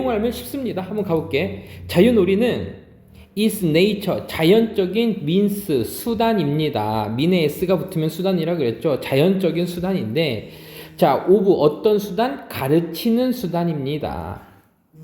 내용을 알면 쉽습니다. 한번 가볼게. 자유놀이는 is nature, 자연적인 means, 수단입니다. mean에 s가 붙으면 수단이라 그랬죠. 자연적인 수단인데, 자, of 어떤 수단? 가르치는 수단입니다.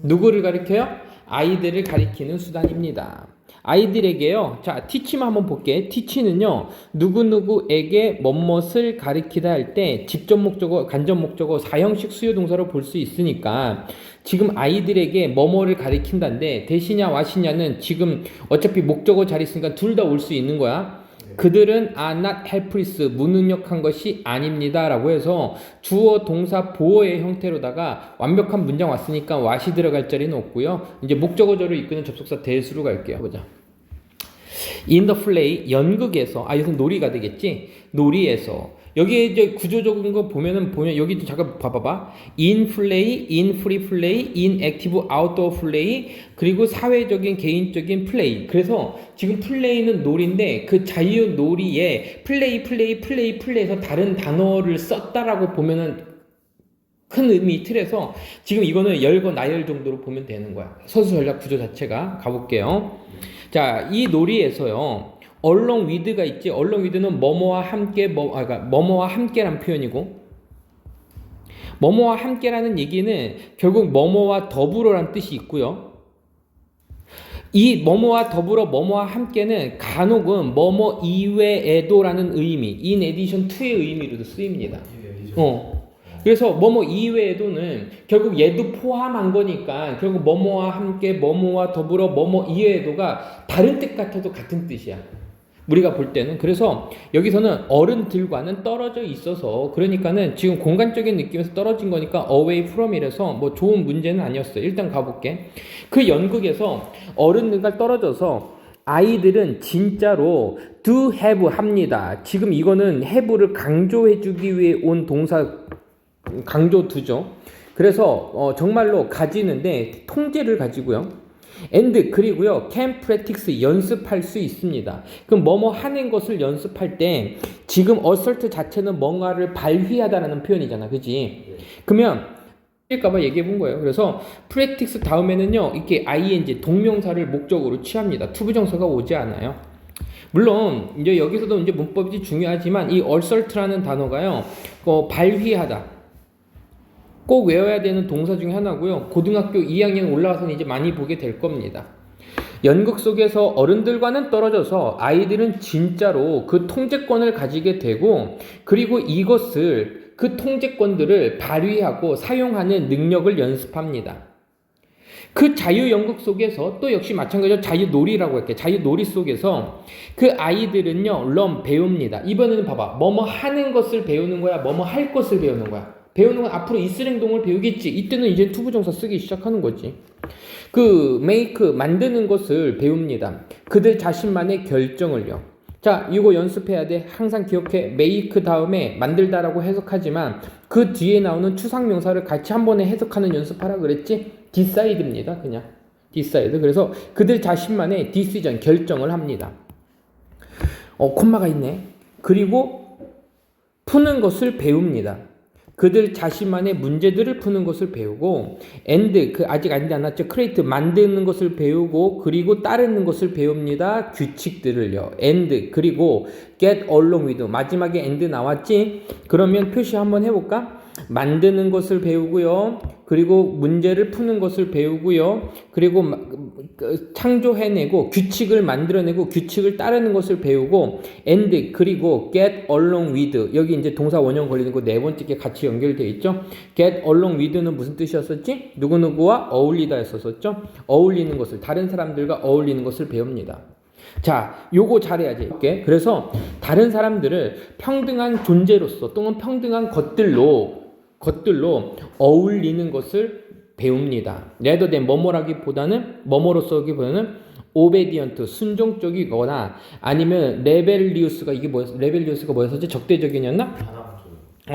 누구를 가리켜요? 아이들을 가리키는 수단입니다. 아이들에게요. 자, teach만 한번 볼게. teach는요. 누구누구에게 뭐뭇을 가리키다 할 때 직접 목적어, 간접 목적어, 사형식 수요 동사로 볼 수 있으니까 지금 아이들에게 뭐뭐를 가리킨다는데 대시냐 와시냐는 지금 어차피 목적어 잘 있으니까 둘 다 올 수 있는 거야. 그들은 are not helpless, 무능력한 것이 아닙니다 라고 해서 주어 동사 보어의 형태로다가 완벽한 문장 왔으니까 what이 들어갈 자리는 없고요. 이제 목적어절을 이끄는 접속사 대수로 갈게요. 보자. in the play, 연극에서, 여기서 놀이가 되겠지? 놀이에서. 여기에 이제 구조적인 거 보면 여기도 잠깐 봐봐봐. in play, in free play, in active outdoor play, 그리고 사회적인 개인적인 플레이. 그래서 지금 플레이는 놀이인데 그 자유 놀이에 플레이에서 다른 단어를 썼다라고 보면은 큰 의미 틀에서 지금 이거는 열거 나열 정도로 보면 되는 거야. 서술 전략 구조 자체가. 가볼게요. 자, 이 놀이에서요. along with가 있지. along with는 뭐뭐와 함께, 그러니까 뭐뭐와 함께란 표현이고, 뭐뭐와 함께라는 얘기는 결국 뭐뭐와 더불어란 뜻이 있고요. 이 뭐뭐와 더불어 뭐뭐와 함께는 간혹은 뭐뭐 이외에도라는 의미, in addition to의 의미로도 쓰입니다. 그래서 뭐뭐 이외에도는 결국 얘도 포함한 거니까 결국 뭐뭐와 함께, 뭐뭐와 더불어, 뭐뭐 이외에도가 다른 뜻 같아도 같은 뜻이야. 우리가 볼 때는. 그래서 여기서는 어른들과는 떨어져 있어서 그러니까는 지금 공간적인 느낌에서 떨어진 거니까 away from이라서 뭐 좋은 문제는 아니었어요. 일단 가볼게. 그 연극에서 어른들과 떨어져서 아이들은 진짜로 do have 합니다. 지금 이거는 have를 강조해주기 위해 온 동사 강조 두죠. 그래서 정말로 가지는데 통제를 가지고요. and 그리고요 can practice 연습할 수 있습니다. 그럼 뭐뭐 하는 것을 연습할 때 지금 assert 자체는 뭔가를 발휘하다라는 표현이잖아, 그지? 그러면 일까봐 얘기해 본 거예요. 그래서 practice 다음에는요 이렇게 ing 동명사를 목적으로 취합니다. 투부정사가 오지 않아요. 물론 이제 여기서도 이제 문법이 중요하지만 이 assert라는 단어가요 발휘하다. 꼭 외워야 되는 동사 중에 하나고요. 고등학교 2학년 올라와서는 이제 많이 보게 될 겁니다. 연극 속에서 어른들과는 떨어져서 아이들은 진짜로 그 통제권을 가지게 되고 그리고 이것을 그 통제권들을 발휘하고 사용하는 능력을 연습합니다. 그 자유연극 속에서 또 역시 마찬가지로 자유놀이라고 할게요. 자유놀이 속에서 그 아이들은요 learn 배웁니다. 이번에는 봐봐. 뭐뭐 하는 것을 배우는 거야, 뭐뭐 할 것을 배우는 거야. 배우는 건 앞으로 있을 행동을 배우겠지. 이때는 이제 투부정사 쓰기 시작하는 거지. 그 make 만드는 것을 배웁니다. 그들 자신만의 결정을요. 자, 이거 연습해야 돼. 항상 기억해. make 다음에 만들다라고 해석하지만 그 뒤에 나오는 추상명사를 같이 한 번에 해석하는 연습하라 그랬지. decide입니다. 그냥 decide. 그래서 그들 자신만의 decision 결정을 합니다. 콤마가 있네. 그리고 푸는 것을 배웁니다. 그들 자신만의 문제들을 푸는 것을 배우고 and 아직 안 났죠. create 만드는 것을 배우고 그리고 따르는 것을 배웁니다. 규칙들을요. and 그리고 get along with 마지막에 and 나왔지? 그러면 표시 한번 해볼까? 만드는 것을 배우고요. 그리고 문제를 푸는 것을 배우고요. 그리고 창조해내고 규칙을 만들어내고 규칙을 따르는 것을 배우고 and 그리고 get along with 여기 이제 동사 원형 걸리는 거 네 번째 게 같이 연결되어 있죠. get along with는 무슨 뜻이었었지? 누구누구와 어울리다 했었었죠. 어울리는 것을 다른 사람들과 어울리는 것을 배웁니다. 자, 요거 잘해야지. 그래서 다른 사람들을 평등한 존재로서 또는 평등한 것들로 어울리는 것을 배웁니다. rather than 뭐뭐라기보다는 뭐뭐로서기보다는 obedient 순종적이거나 아니면 rebellious가 이게 뭐였어? rebellious가 뭐였었지? 적대적이었나?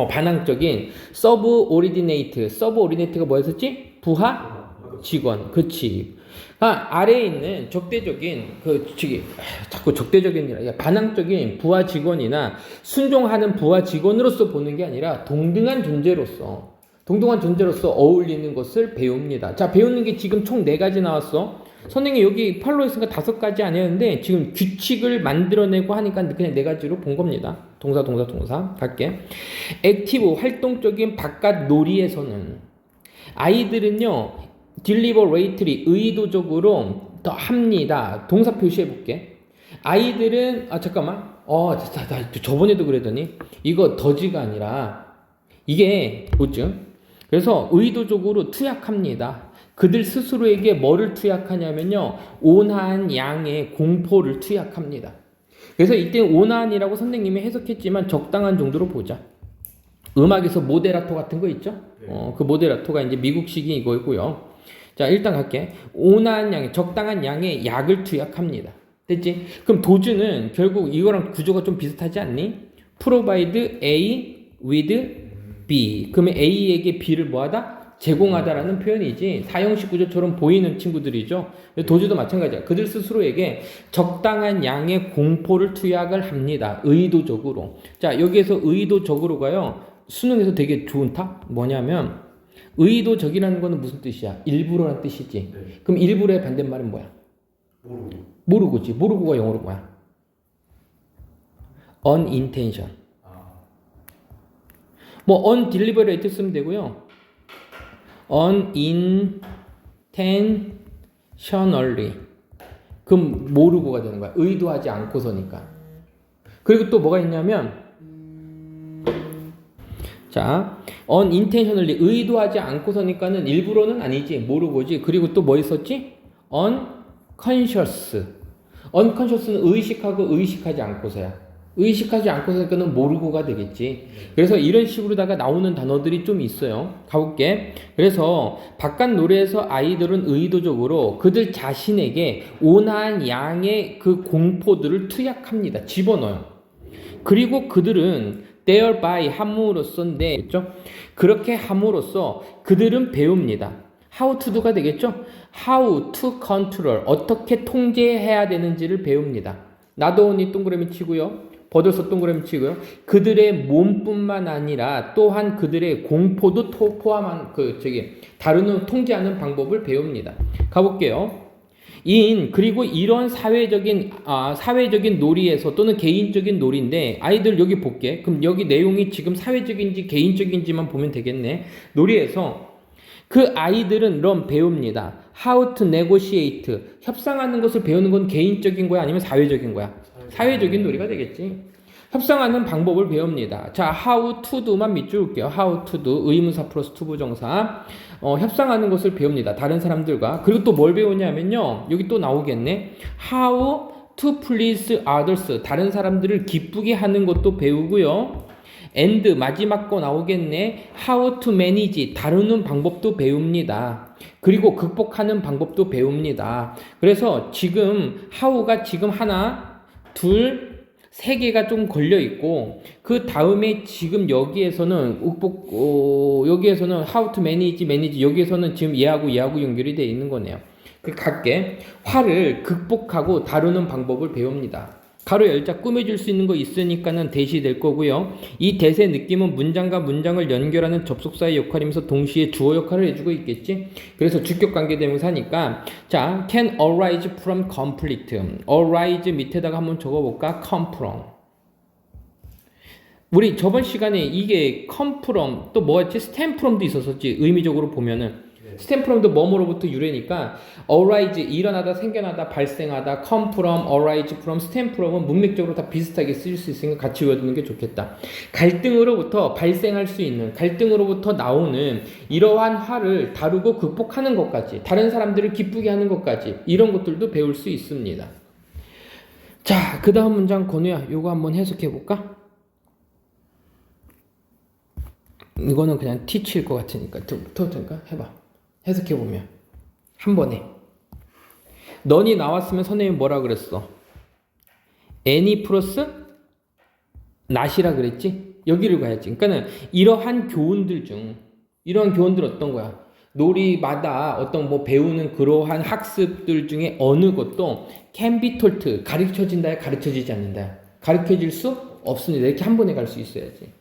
반항적인 subordinate가 뭐였었지? 부하 직원. 그렇지. 아래에 있는 적대적인 자꾸 적대적인 반항적인 부하 직원이나 순종하는 부하 직원으로서 보는 게 아니라 동등한 존재로서 동등한 존재로서 어울리는 것을 배웁니다. 자, 배우는 게 지금 총 4가지 나왔어. 선생님이 여기 팔로 했으니까 5가지 아니었는데 지금 규칙을 만들어내고 하니까 그냥 4가지로 본 겁니다. 동사 갈게. 액티브, 활동적인 바깥 놀이에서는 아이들은요 deliberately, 의도적으로 더 합니다. 동사 표시해 볼게. 아이들은 잠깐만. 나 저번에도 그러더니 이거 더지가 아니라 이게 뭐죠? 그래서 의도적으로 투약합니다. 그들 스스로에게 뭐를 투약하냐면요, 온화한 양의 공포를 투약합니다. 그래서 이때 온화한이라고 선생님이 해석했지만 적당한 정도로 보자. 음악에서 모데라토 같은 거 있죠? 그 모데라토가 이제 미국식이 이거고요. 자, 일단 갈게. 온화한 양의, 적당한 양의 약을 투약합니다. 됐지? 그럼 도주는 결국 이거랑 구조가 좀 비슷하지 않니? provide A with B. 그러면 A에게 B를 뭐하다? 제공하다라는 표현이지, 사형식 구조처럼 보이는 친구들이죠. 도주도 마찬가지야. 그들 스스로에게 적당한 양의 공포를 투약을 합니다. 의도적으로. 자, 여기에서 의도적으로가요, 수능에서 되게 좋은 탑? 뭐냐면, 의도적이라는 거는 무슨 뜻이야? 일부러라는 뜻이지. 네. 그럼 일부러의 반대말은 뭐야? 모르고지. 모르고가 영어로 뭐야? unintention. 뭐 undeliberate 쓰면 되고요. unintentionally. 그럼 모르고가 되는 거야. 의도하지 않고서니까. 그리고 또 뭐가 있냐면, 자, unintentionally, 의도하지 않고서니까는 일부러는 아니지, 모르고지. 그리고 또 뭐 있었지? unconscious. unconscious는 의식하고 의식하지 않고서야. 의식하지 않고서니까는 모르고가 되겠지. 그래서 이런 식으로다가 나오는 단어들이 좀 있어요. 가볼게. 그래서 바깥 노래에서 아이들은 의도적으로 그들 자신에게 온화한 양의 그 공포들을 투약합니다. 집어넣어요. 그리고 그들은 thereby 함으로써인데, 그렇죠? 그렇게 함으로써 그들은 배웁니다. how to do가 되겠죠? how to control, 어떻게 통제해야 되는지를 배웁니다. 나도원이 동그라미 치고요. 버들서 동그라미 치고요. 그들의 몸뿐만 아니라 또한 그들의 공포도 포함한 다루는 통제하는 방법을 배웁니다. 가볼게요. 그리고 이런 사회적인 놀이에서 또는 개인적인 놀이인데, 아이들 여기 볼게. 그럼 여기 내용이 지금 사회적인지 개인적인지만 보면 되겠네. 놀이에서 그 아이들은 배웁니다. How to negotiate. 협상하는 것을 배우는 건 개인적인 거야? 아니면 사회적인 거야? 사회적인 놀이가 되겠지. 협상하는 방법을 배웁니다. 자, how to do만 밑줄 올게요. how to do, 의문사 플러스 투부정사. 협상하는 것을 배웁니다. 다른 사람들과. 그리고 또 뭘 배우냐면요, 여기 또 나오겠네. how to please others. 다른 사람들을 기쁘게 하는 것도 배우고요. and 마지막 거 나오겠네. how to manage. 다루는 방법도 배웁니다. 그리고 극복하는 방법도 배웁니다. 그래서 지금 how가 지금 하나, 둘, 3개가 좀 걸려 있고, 그 다음에 지금 여기에서는 여기에서는 how to manage, 여기에서는 지금 얘하고 연결이 되어 있는 거네요. 갈게. 화를 극복하고 다루는 방법을 배웁니다. 가로 열자 꾸며줄 수 있는 거 있으니까는 대시 될 거고요. 이 대세 느낌은 문장과 문장을 연결하는 접속사의 역할이면서 동시에 주어 역할을 해주고 있겠지. 그래서 주격 관계대명사니까, 자, can arise from conflict. arise 밑에다가 한번 적어볼까? come from. 우리 저번 시간에 이게 come from 또 뭐였지? stem from도 있었었지. 의미적으로 보면은 stem from도 뭐뭐로부터 유래니까 arise 일어나다, 생겨나다, 발생하다, come from, arise from, stem from은 문맥적으로 다 비슷하게 쓰일 수 있으니까 같이 외워두는 게 좋겠다. 갈등으로부터 발생할 수 있는, 갈등으로부터 나오는 이러한 화를 다루고 극복하는 것까지, 다른 사람들을 기쁘게 하는 것까지, 이런 것들도 배울 수 있습니다. 자, 그 다음 문장 건우야, 요거 한번 해석해 볼까? 이거는 그냥 티치일 것 같으니까 해봐. 해석해보면 한 번에 넌이 나왔으면 선생님이 뭐라 그랬어? any 플러스 not이라 그랬지? 여기를 가야지. 그러니까는 이러한 교훈들 어떤 거야? 놀이마다 어떤 배우는 그러한 학습들 중에 어느 것도 can be taught, 가르쳐진다야 가르쳐지지 않는다야? 가르쳐질 수 없습니다. 이렇게 한 번에 갈 수 있어야지.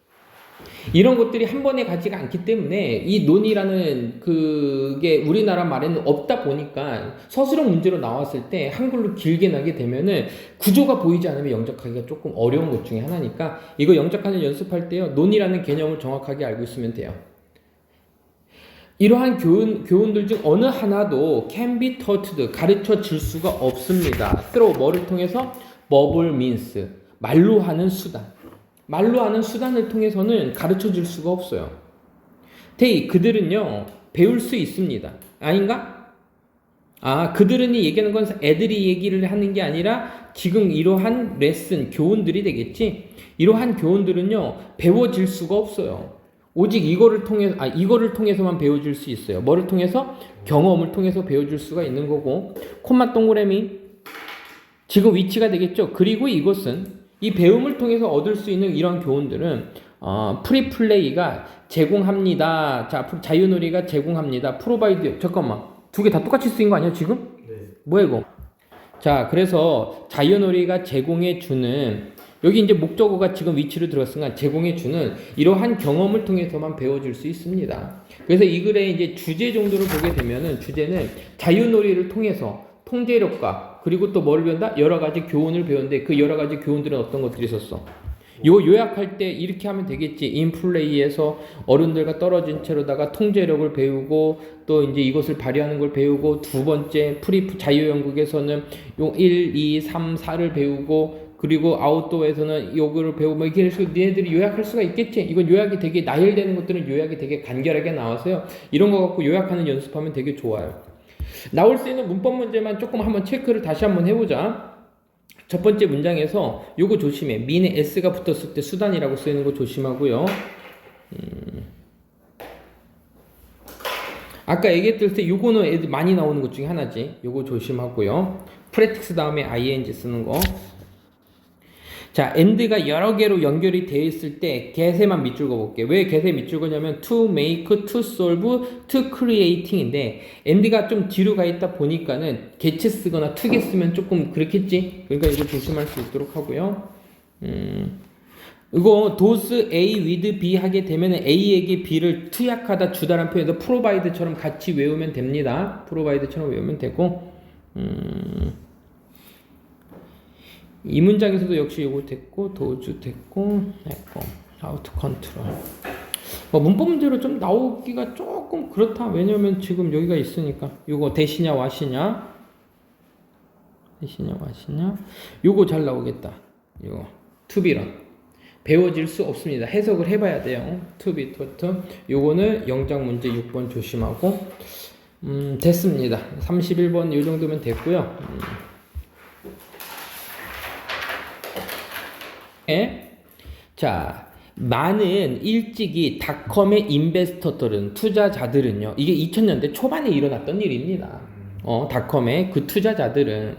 이런 것들이 한 번에 가지가 않기 때문에 이 논이라는 그게 우리나라 말에는 없다 보니까 서술형 문제로 나왔을 때 한글로 길게 나게 되면은 구조가 보이지 않으면 영작하기가 조금 어려운 것 중에 하나니까 이거 영작하는 연습할 때요 논이라는 개념을 정확하게 알고 있으면 돼요. 이러한 교훈들 중 어느 하나도 can be taught 가르쳐 줄 수가 없습니다. through 뭐를 통해서? verbal means 말로 하는 수단. 말로 하는 수단을 통해서는 가르쳐 줄 수가 없어요. 그들은요 배울 수 있습니다. 아닌가? 그들은이 얘기하는 건 애들이 얘기를 하는 게 아니라 지금 이러한 레슨 교훈들이 되겠지. 이러한 교훈들은요 배워질 수가 없어요. 오직 이거를 통해서만 배워줄 수 있어요. 뭐를 통해서? 경험을 통해서 배워줄 수가 있는 거고, 콤마 동그라미 지금 위치가 되겠죠. 그리고 이것은 이 배움을 통해서 얻을 수 있는 이런 교훈들은 프리플레이가 제공합니다. 자, 자유놀이가 제공합니다. 프로바이드. 잠깐만, 두 개 다 똑같이 쓰인 거 아니야 지금? 네. 뭐야 이거? 자, 그래서 자유놀이가 제공해주는 여기 이제 목적어가 지금 위치로 들어갔으니까 제공해주는 이러한 경험을 통해서만 배워줄 수 있습니다. 그래서 이 글의 이제 주제 정도를 보게 되면은 주제는 자유놀이를 통해서 통제력과 그리고 또 뭐를 배운다? 여러 가지 교훈을 배우는데 그 여러 가지 교훈들은 어떤 것들이 있었어? 요 요약할 때 이렇게 하면 되겠지. 인플레이에서 어른들과 떨어진 채로다가 통제력을 배우고 또 이제 이것을 발휘하는 걸 배우고 두 번째 자유연극에서는 요 1, 2, 3, 4를 배우고 그리고 아웃도어에서는 요거를 배우면 이렇게 해서 니네들이 요약할 수가 있겠지. 이건 요약이 되게 나열되는 것들은 요약이 되게 간결하게 나와서요. 이런 거 갖고 요약하는 연습하면 되게 좋아요. 나올 수 있는 문법 문제만 조금 한번 체크를 다시 한번 해보자. 첫 번째 문장에서 요거 조심해. 민에 s가 붙었을 때 수단이라고 쓰이는 거 조심하고요. 아까 얘기했을 때 요거는 애들 많이 나오는 것 중에 하나지. 요거 조심하고요. 프레틱스 다음에 ing 쓰는 거. 자, and가 여러 개로 연결이 되어 있을 때 get에만 밑줄 그어볼게. 왜 get에 밑줄 그냐면 to make, to solve, to creating인데 and가 좀 뒤로 가 있다 보니까는 get 쓰거나 to get 쓰면 조금 그렇겠지. 그러니까 이거 조심할 수 있도록 하고요. 이거 does A with B 하게 되면 A에게 B를 투약하다 주다란 표현에서 provide처럼 같이 외우면 됩니다. provide처럼 외우면 되고 이 문장에서도 역시 요거 됐고 도주 됐고 아우트 컨트롤 문법 문제로 좀 나오기가 조금 그렇다. 왜냐면 지금 여기가 있으니까 요거 대시냐 와시냐 요거 잘 나오겠다. 요거 투비런 배워질 수 없습니다. 해석을 해봐야 돼요. 투비 토트 요거는 영작 문제 6번 조심하고 됐습니다. 31번 요 정도면 됐고요. 자, 많은 일찍이 닷컴의 인베스터들은 투자자들은요. 이게 2000년대 초반에 일어났던 일입니다. 닷컴의 그 투자자들은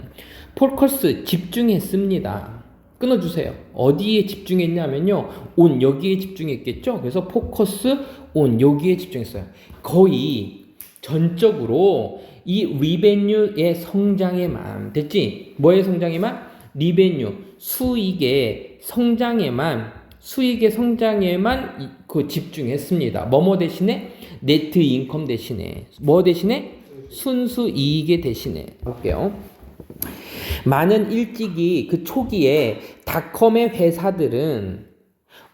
포커스 집중했습니다. 끊어주세요. 어디에 집중했냐면요. 온 여기에 집중했겠죠. 그래서 포커스 온 여기에 집중했어요. 거의 전적으로 이 리베뉴의 성장에만 됐지? 뭐의 성장에만? 리베뉴 수익의 성장에만 그 집중했습니다. 뭐뭐 대신에 네트 인컴 대신에 뭐 대신에 순수 이익의 대신에 볼게요. 많은 일찍이 그 초기에 닷컴의 회사들은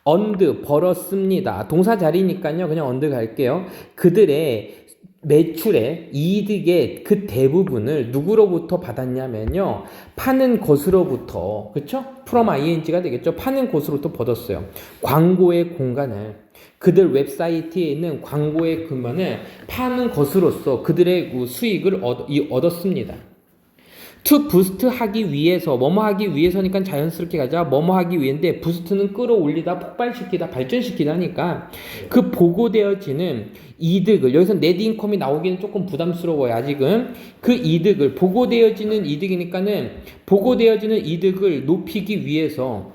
언드 벌었습니다. 동사 자리니까요. 그냥 언드 갈게요. 그들의 매출의 이득의 그 대부분을 누구로부터 받았냐면요. 파는 곳으로부터, 그쵸? from ing가 되겠죠. 파는 곳으로부터 받았어요. 광고의 공간을, 그들 웹사이트에 있는 광고의 공간을 파는 것으로서 그들의 수익을 얻었습니다. to boost 하기 위해서, 뭐뭐 하기 위해서니까 자연스럽게 가자. 뭐뭐 하기 위해인데, boost는 끌어올리다, 폭발시키다, 발전시키다 하니까 그 보고되어지는 이득을, 여기서 net income이 나오기는 조금 부담스러워요, 아직은. 그 이득을, 보고되어지는 이득이니까는, 보고되어지는 이득을 높이기 위해서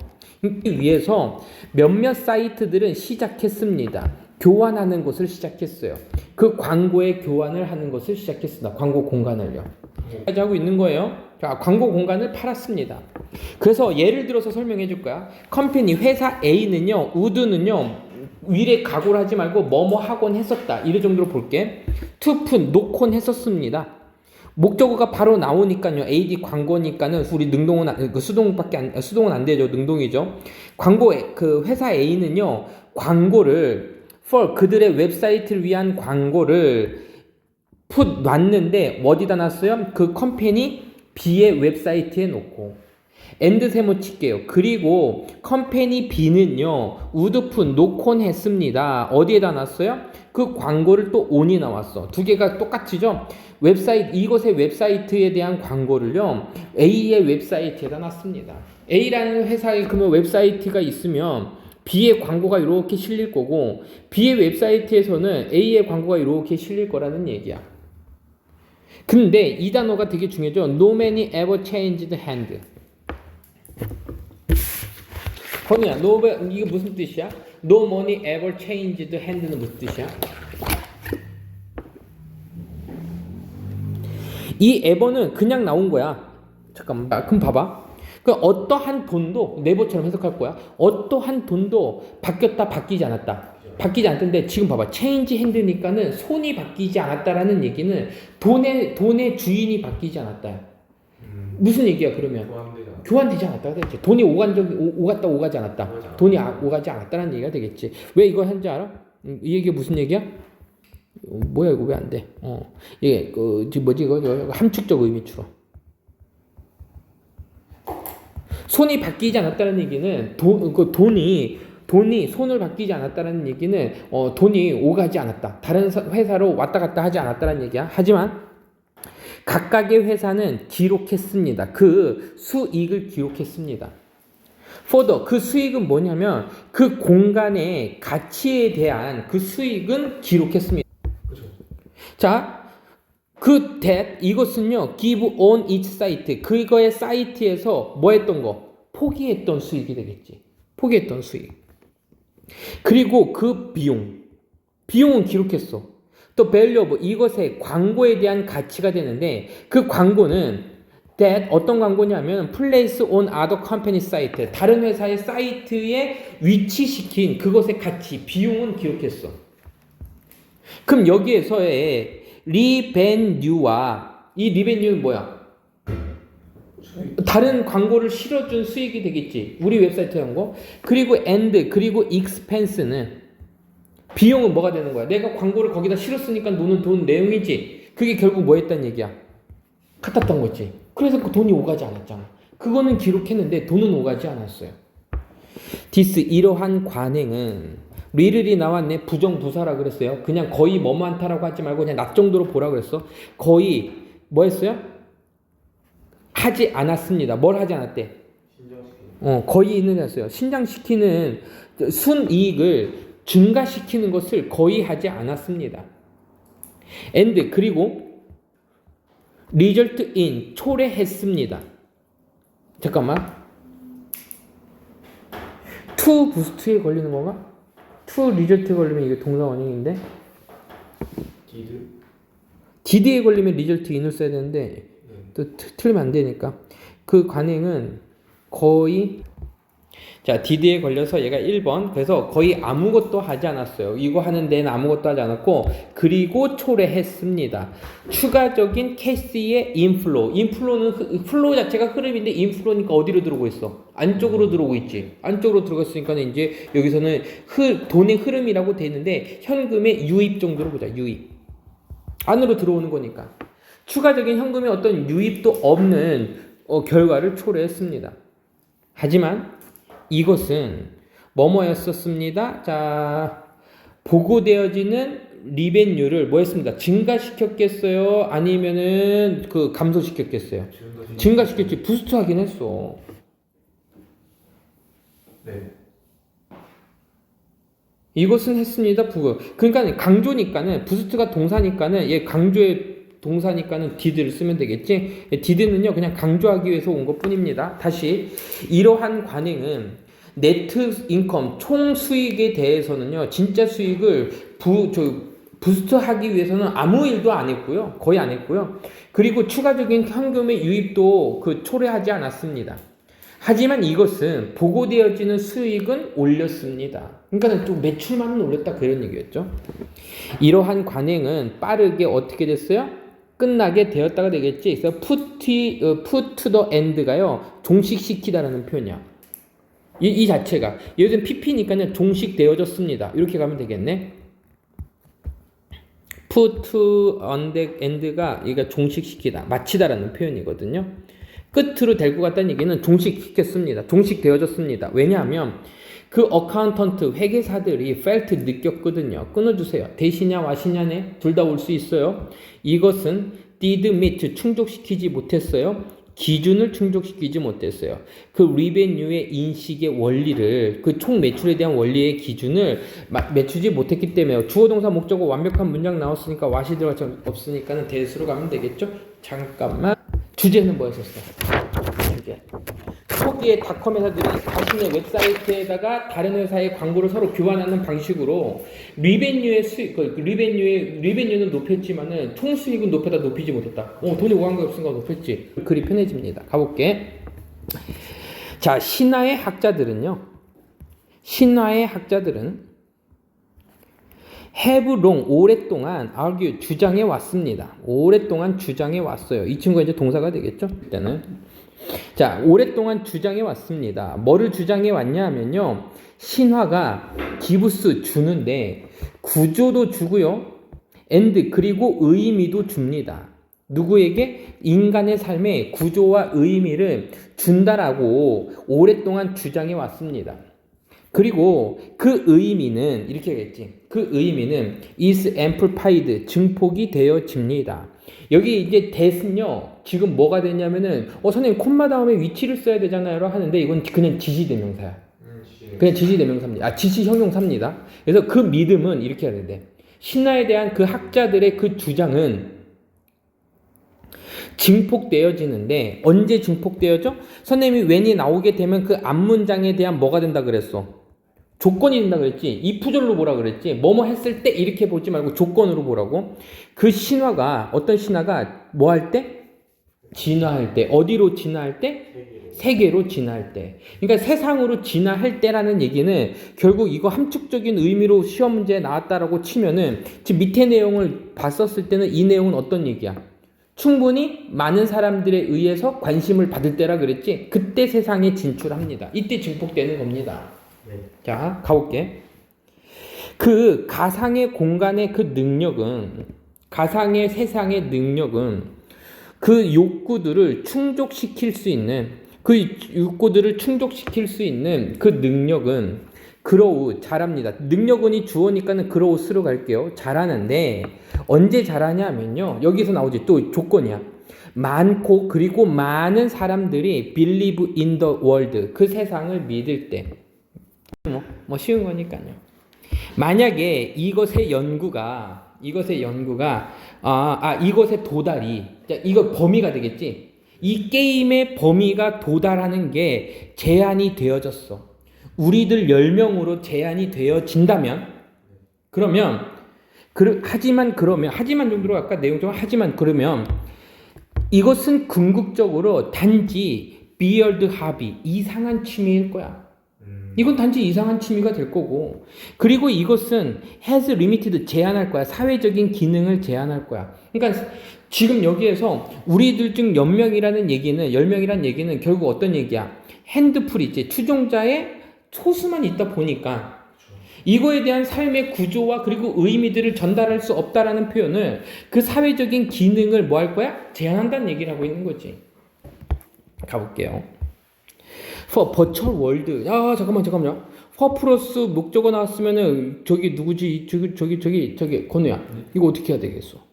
몇몇 사이트들은 시작했습니다. 교환하는 것을 시작했어요. 그 광고의 교환을 하는 것을 시작했습니다. 광고 공간을요. 까지 하고 있는 거예요. 자, 광고 공간을 팔았습니다. 그래서 예를 들어서 설명해 줄 거야. 컴퍼니 회사 A는요, 우드는요, 미래 각오를 하지 말고 뭐뭐 하곤 했었다. 이럴 정도로 볼게. to put 놓곤 했었습니다. 목적어가 바로 나오니까요. AD 광고니까는 우리 능동은 수동은 안 되죠. 능동이죠. 광고 그 회사 A는요. 광고를 for 그들의 웹사이트를 위한 광고를 put 놨는데 어디다 놨어요? 그 컴퍼니 B의 웹사이트에 놓고 엔드 세모 칠게요. 그리고 컴퍼니 B는요. 우드푼 놓곤 했습니다. 어디에다 놨어요? 그 광고를 또 on이 나왔어. 두 개가 똑같이죠? 웹사이트 이곳의 웹사이트에 대한 광고를요. A의 웹사이트에다 놨습니다. A라는 회사에 그러면 웹사이트가 있으면 B의 광고가 이렇게 실릴 거고 B의 웹사이트에서는 A의 광고가 이렇게 실릴 거라는 얘기야. 근데 이 단어가 되게 중요하죠. No many ever changed hand. 건우야, 이거 무슨 뜻이야? No money ever changed hand는 무슨 뜻이야? 이 ever는 그냥 나온 거야. 잠깐만, 그럼 봐봐. 그 어떠한 돈도 네버처럼 해석할 거야. 어떠한 돈도 바뀌었다, 바뀌지 않았다. 바뀌지 않던데 지금 봐봐. change hand니까는 손이 바뀌지 않았다라는 얘기는 돈의 주인이 바뀌지 않았다. 무슨 얘기야 그러면? 교환되지 않았다 되겠지. 돈이 오갔다 오가지 않았다. 돈이 오가지 않았다는 얘기가 되겠지. 왜 이거 한지 알아? 이 얘기가 무슨 얘기야? 뭐야 이거 왜 안 돼? 이게 뭐지 이거 함축적 의미 추론. 손이 바뀌지 않았다는 얘기는 돈이 손을 바뀌지 않았다는 얘기는 돈이 오가지 않았다. 다른 회사로 왔다 갔다 하지 않았다는 얘기야. 하지만 각각의 회사는 기록했습니다. 그 수익을 기록했습니다. further 그 수익은 뭐냐면 그 공간의 가치에 대한 그 수익은 기록했습니다. 그렇죠. 자, 그 that 이것은요 give on each site 그거의 사이트에서 뭐 했던 거? 포기했던 수익이 되겠지. 포기했던 수익. 그리고 그 비용은 기록했어. 또 value of 이것의 광고에 대한 가치가 되는데 그 광고는 that 어떤 광고냐면 place on other company site 다른 회사의 사이트에 위치시킨 그것의 가치 비용은 기록했어. 그럼 여기에서의 revenue와 이 revenue는 뭐야? 다른 광고를 실어준 수익이 되겠지. 우리 웹사이트 광고. 그리고 and 그리고 expense는 비용은 뭐가 되는 거야? 내가 광고를 거기다 실었으니까 노는 돈 내용이지. 그게 결국 뭐 했단 얘기야? 같았던 거지. 그래서 그 돈이 오가지 않았잖아. 그거는 기록했는데 돈은 오가지 않았어요. this 이러한 관행은 리를이 나왔네. 부정부사라 그랬어요. 그냥 거의 뭐만타라고 하지 말고 그냥 낮 정도로 보라 그랬어. 거의 뭐 했어요? 하지 않았습니다. 뭘 하지 않았대? 거의 있는 했어요. 신장시키는 순이익을 증가시키는 것을 거의 하지 않았습니다. and 그리고 result in 초래했습니다. 잠깐만. to boost에 걸리는 건가? to result에 걸리면 이게 동사 원형인데 did에 걸리면 result in을 써야 되는데 또 틀리면 안 되니까 그 관행은 거의 자, did에 걸려서 얘가 1번. 그래서 거의 아무것도 하지 않았어요. 이거 하는 데는 아무것도 하지 않았고 그리고 초래했습니다. 추가적인 캐시의 인플로는 플로우 자체가 흐름인데 인플로니까 어디로 들어오고 있어? 안쪽으로 들어오고 있지. 안쪽으로 들어갔으니까 이제 여기서는 돈의 흐름이라고 돼 있는데 현금의 유입 정도로 보자. 유입. 안으로 들어오는 거니까. 추가적인 현금의 어떤 유입도 없는 결과를 초래했습니다. 하지만 이것은 뭐뭐였었습니다. 자, 보고되어지는 리벤유를 뭐 했습니다. 증가시켰겠어요? 아니면은 그 감소시켰겠어요? 증가시켰지. 부스트하긴 했어. 네. 이것은 했습니다. 그러니까 강조니까는 부스트가 동사니까는 얘 강조의 동사니까는 did를 쓰면 되겠지. did는요 그냥 강조하기 위해서 온 것뿐입니다. 다시 이러한 관행은 네트 인컴 총 수익에 대해서는요 진짜 수익을 부스트하기 위해서는 아무 일도 안 했고요. 거의 안 했고요. 그리고 추가적인 현금의 유입도 초래하지 않았습니다. 하지만 이것은 보고되어지는 수익은 올렸습니다. 그러니까 또 매출만은 올렸다 그런 얘기였죠. 이러한 관행은 빠르게 어떻게 됐어요? 끝나게 되었다가 되겠지. 그래서 put to the end가요. 종식시키다라는 표현이야. 이 자체가 예를 들면 PP니까요. 종식되어졌습니다. 이렇게 가면 되겠네. put to end가 얘가 종식시키다, 마치다라는 표현이거든요. 끝으로 될 것 같다는 얘기는 종식시켰습니다. 종식되어졌습니다. 왜냐하면 그 어카운턴트 회계사들이 felt 느꼈거든요. 끊어주세요. 대시냐 와시냐네 둘 다 올 수 있어요. 이것은 did meet 충족시키지 못했어요. 기준을 충족시키지 못했어요. 그 리베뉴의 인식의 원리를 그 총 매출에 대한 원리의 기준을 맞추지 못했기 때문에 주어 동사 목적어 완벽한 문장 나왔으니까 와시 들어갈 수 없으니까는 대수로 가면 되겠죠. 잠깐만. 주제는 뭐였었어? 주제. 초기에 닷컴 회사들이 자신의 웹사이트에다가 다른 회사의 광고를 서로 교환하는 방식으로 리베뉴의 수익, 리베뉴는 높였지만은 총 수익은 높이지 못했다. 돈이 오간 거 없으니까 높였지. 글이 편해집니다. 가볼게. 자, 신화의 학자들은 have long 오랫동안 argue 주장해 왔습니다. 오랫동안 주장해 왔어요. 이 친구가 이제 동사가 되겠죠? 일단은 자, 오랫동안 주장해 왔습니다. 뭐를 주장해 왔냐 하면요. 신화가 기부스 주는데 구조도 주고요. and 그리고 의미도 줍니다. 누구에게? 인간의 삶의 구조와 의미를 준다라고 오랫동안 주장해 왔습니다. 그리고 그 의미는 이렇게 하겠지. 그 의미는 is amplified 증폭이 되어집니다. 여기 이제 that은요 지금 뭐가 되냐면은 선생님 콤마 다음에 위치를 써야 되잖아요 하는데 이건 그냥 지시대명사야. 그냥 지시대명사입니다. 지시형용사입니다. 그래서 그 믿음은 이렇게 해야 되는데 신화에 대한 그 학자들의 그 주장은 증폭되어지는데 언제 증폭되어져? 선생님이 when이 나오게 되면 그 앞문장에 대한 뭐가 된다 그랬어? 조건이 된다 그랬지. 이프절로 보라 그랬지. 뭐뭐 했을 때 이렇게 보지 말고 조건으로 보라고. 그 신화가 어떤 신화가 뭐 할 때? 진화할 때. 어디로 진화할 때? 세계로 진화할 때. 그러니까 세상으로 진화할 때라는 얘기는 결국 이거 함축적인 의미로 시험 문제에 나왔다라고 치면은 지금 밑에 내용을 봤었을 때는 이 내용은 어떤 얘기야? 충분히 많은 사람들에 의해서 관심을 받을 때라 그랬지. 그때 세상에 진출합니다. 이때 증폭되는 겁니다. 네. 자, 가볼게. 그 가상의 공간의 그 능력은, 가상의 세상의 능력은 그 욕구들을 충족시킬 수 있는, 그 욕구들을 충족시킬 수 있는 그 능력은 그로우 잘합니다. 능력은이 주어니까는 그로우스로 갈게요. 잘하는데 언제 잘하냐면요. 여기서 나오지 또 조건이야. 많고 그리고 많은 사람들이 believe in the world 그 세상을 믿을 때. 뭐 쉬운 거니까요. 만약에 이것의 연구가 이것의 도달이 이거 범위가 되겠지. 이 게임의 범위가 도달하는 게 제한이 되어졌어. 우리들 10명으로 제한이 되어진다면 하지만 정도로 아까 내용적으로 하지만 그러면 이것은 궁극적으로 단지 비얼드 하비 이상한 취미일 거야. 이건 단지 이상한 취미가 될 거고 그리고 이것은 has limited 제한할 거야. 사회적인 기능을 제한할 거야. 그러니까 지금 여기에서 우리들 중 10명이라는 얘기는 결국 어떤 얘기야? 핸드풀 있지. 추종자의 소수만 있다 보니까 이거에 대한 삶의 구조와 그리고 의미들을 전달할 수 없다라는 표현을 그 사회적인 기능을 뭐 할 거야? 제한한다는 얘기를 하고 있는 거지. 가볼게요. for virtual world. 잠깐만요. for 플러스 목적어 나왔으면은 저기 누구지? 저기 건우야. 이거 어떻게 해야 되겠어?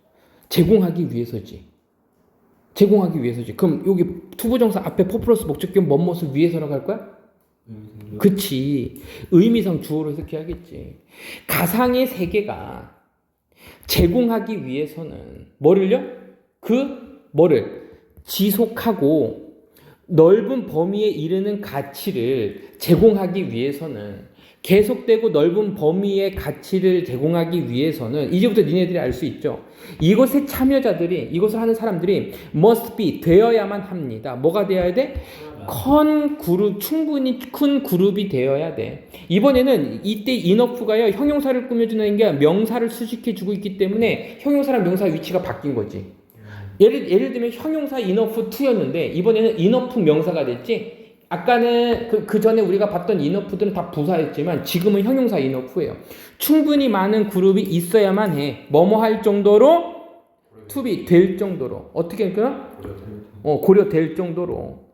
제공하기 위해서지. 그럼 여기 투부정사 앞에 for 플러스 목적격 뭐뭇을 위해서라고 할 거야? 그치. 의미상 주어로 해석해야겠지. 가상의 세계가 제공하기 위해서는 뭐를 지속하고 넓은 범위에 이르는 가치를 제공하기 위해서는 계속되고 넓은 범위의 가치를 제공하기 위해서는 이제부터 니네들이 알 수 있죠. 이것의 참여자들이 이것을 하는 사람들이 must be 되어야만 합니다. 뭐가 되어야 돼? 큰 그룹, 충분히 큰 그룹이 되어야 돼. 이번에는 이때 enough가요 형용사를 꾸며주는 게 명사를 수식해주고 있기 때문에 형용사랑 명사 위치가 바뀐 거지. 예를 들면 형용사 enough to였는데 이번에는 enough 명사가 됐지. 아까는 그 전에 우리가 봤던 enough들은 다 부사였지만 지금은 형용사 enough예요. 충분히 많은 그룹이 있어야만 해. 뭐뭐 할 정도로 to be 될 정도로 어떻게 할까? 고려될 정도로.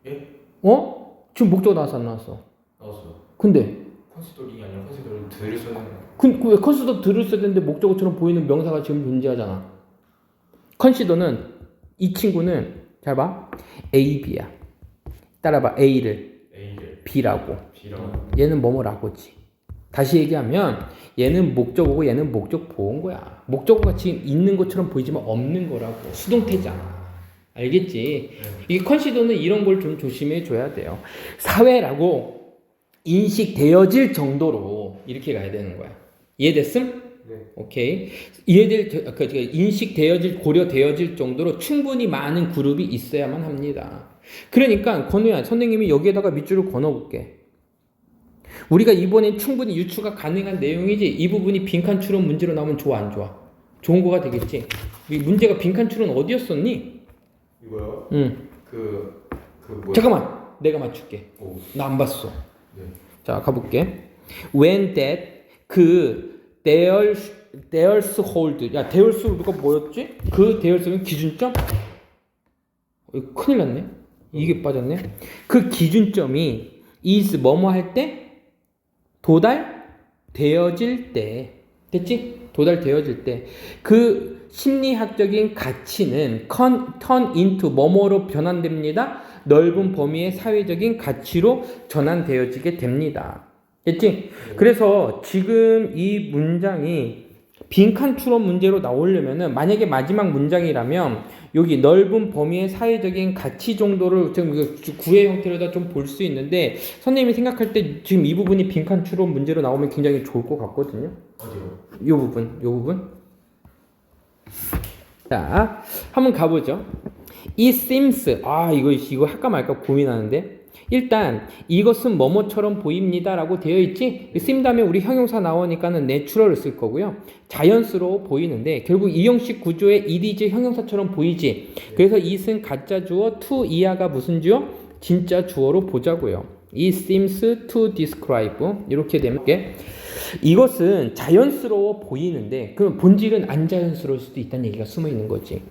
예? 지금 목적 나왔어 안 나왔어? 나왔어요. 근데 컨시더링이 아니라 컨시더를 들을 써야 되는 왜 컨시더 들을 써야 되는데 목적어처럼 보이는 명사가 지금 존재하잖아. 컨시더는 이 친구는 잘 봐. A, B야. 따라봐. A를 B라고. 얘는 뭐뭐라고지. 다시 얘기하면 얘는 목적어고 얘는 목적보호인 거야. 목적어가 지금 있는 것처럼 보이지만 없는 거라고. 수동태잖아. 알겠지? 이게 컨시더는 이런 걸 좀 조심해 줘야 돼요. 사회라고 인식되어질 정도로 이렇게 가야 되는 거야. 이해됐음? 네. 오케이. 인식되어질, 고려되어질 정도로 충분히 많은 그룹이 있어야만 합니다. 그러니까 건우야, 선생님이 여기에다가 밑줄을 그어볼게. 우리가 이번엔 충분히 유추가 가능한 내용이지 이 부분이 빈칸 추론 문제로 나오면 좋아 안 좋아? 좋은 거가 되겠지. 이 문제가 빈칸 추론 어디였었니? 이거요? 응. 뭐야? 잠깐만, 내가 맞출게. 나 안 봤어. 네. 자, 가볼게. When that there's hold. 야, there's hold가 뭐였지? 그 there's는 기준점? 큰일 났네. 이게 빠졌네. 그 기준점이 is 뭐뭐 할 때? 도달되어질 때. 됐지? 도달되어질 때. 그 심리학적인 가치는 turn into 뭐뭐로 변환됩니다. 넓은 범위의 사회적인 가치로 전환되어지게 됩니다. 됐지? 그래서 지금 이 문장이 빈칸 추론 문제로 나오려면은 만약에 마지막 문장이라면 여기 넓은 범위의 사회적인 가치 정도를 지금 구의 형태로다 좀 볼 수 있는데 선생님이 생각할 때 지금 이 부분이 빈칸 추론 문제로 나오면 굉장히 좋을 것 같거든요. 어디요? 요 부분. 자, 한번 가보죠. It seems. 이거 할까 말까 고민하는데. 일단 이것은 뭐뭐처럼 보입니다 라고 되어 있지. seem 다음에 우리 형용사 나오니까는 natural을 쓸 거고요. 자연스러워 보이는데 결국 이 형식 구조의 it is 형용사처럼 보이지. 그래서 it은 가짜 주어, to 이하가 무슨 주어? 진짜 주어로 보자고요. It seems to describe. 이렇게 되면 이것은 자연스러워 보이는데 그럼 본질은 안 자연스러울 수도 있다는 얘기가 숨어 있는 거지.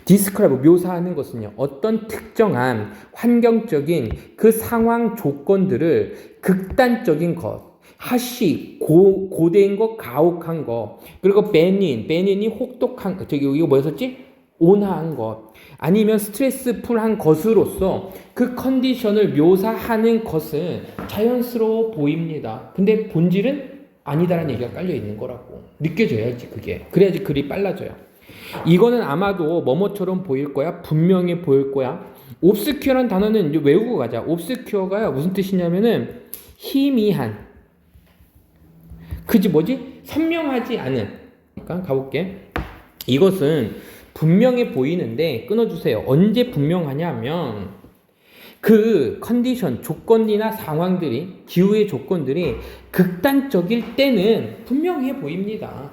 describe 묘사하는 것은요 어떤 특정한 환경적인 그 상황 조건들을 극단적인 것, 하시 고대인 것, 가혹한 것, 그리고 benign 혹독한 이거 뭐였었지? 온화한 것, 아니면 스트레스풀한 것으로서 그 컨디션을 묘사하는 것은 자연스러워 보입니다. 근데 본질은 아니다라는 얘기가 깔려 있는 거라고 느껴져야지. 그게 그래야지 글이 빨라져요. 이거는 아마도 뭐뭐처럼 보일 거야. 분명해 보일 거야. obscure란 단어는 이제 외우고 가자. obscure가 무슨 뜻이냐면은 희미한, 그지 뭐지? 선명하지 않은. 그러니까 가볼게. 이것은 분명해 보이는데 끊어주세요. 언제 분명하냐면 그 컨디션, 조건이나 상황들이, 기후의 조건들이 극단적일 때는 분명해 보입니다.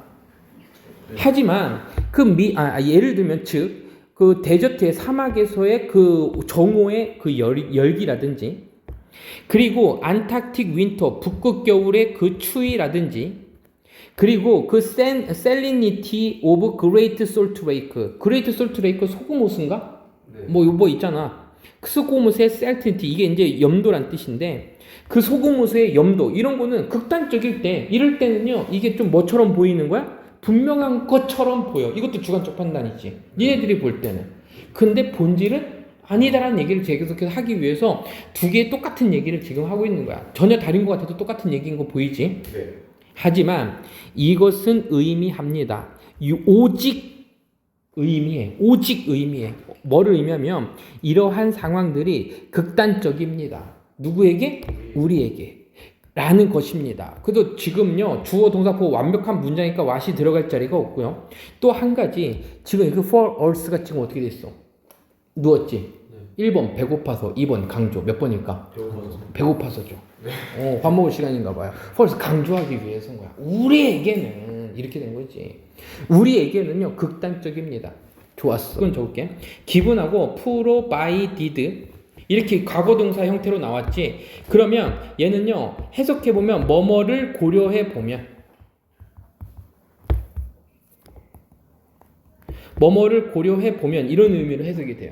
하지만 예를 들면 그 데저트의 사막에서의 그 정오의 그 열기라든지, 그리고 안타틱 윈터 북극 겨울의 그 추위라든지, 그리고 그 셀리니티 오브 그레이트 솔트 레이크, 그레이트 솔트 레이크 소금호수인가? 네. 뭐 있잖아. 그 소금호수의 셀리니티, 이게 이제 염도란 뜻인데 그 소금호수의 염도 이런 거는 극단적일 때, 이럴 때는요 이게 좀 뭐처럼 보이는 거야? 분명한 것처럼 보여. 이것도 주관적 판단이지. 니네들이 볼 때는. 근데 본질은 아니다라는 얘기를 계속해서 하기 위해서 두 개의 똑같은 얘기를 지금 하고 있는 거야. 전혀 다른 것 같아도 똑같은 얘기인 거 보이지? 네. 하지만 이것은 의미합니다. 오직 의미해. 오직 의미해. 뭐를 의미하면 이러한 상황들이 극단적입니다. 누구에게? 우리에게. 라는 것입니다. 그래도 지금요, 주어 동사 보고 완벽한 문장이니까 what이 들어갈 자리가 없고요. 또 한 가지, 지금 이거 for us가 지금 어떻게 됐어? 누웠지? 1번 배고파서, 2번 강조. 몇 번일까? 배고파서죠. 밥 먹을 시간인가 봐요. for us 강조하기 위해서인 거야. 우리에게는 이렇게 된 거지. 우리에게는요, 극단적입니다. 좋았어. 그건 적을게. 기분하고 provided 이렇게 과거동사 형태로 나왔지. 그러면 얘는요, 해석해보면 뭐뭐를 고려해보면 뭐뭐를 고려해보면 이런 의미로 해석이 돼요.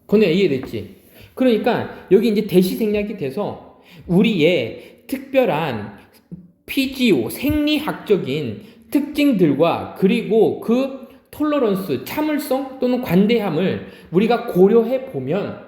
그건 이해됐지? 그러니까 여기 이제 대시생략이 돼서 우리의 특별한 PGO 생리학적인 특징들과 그리고 그 톨러런스 참을성 또는 관대함을 우리가 고려해보면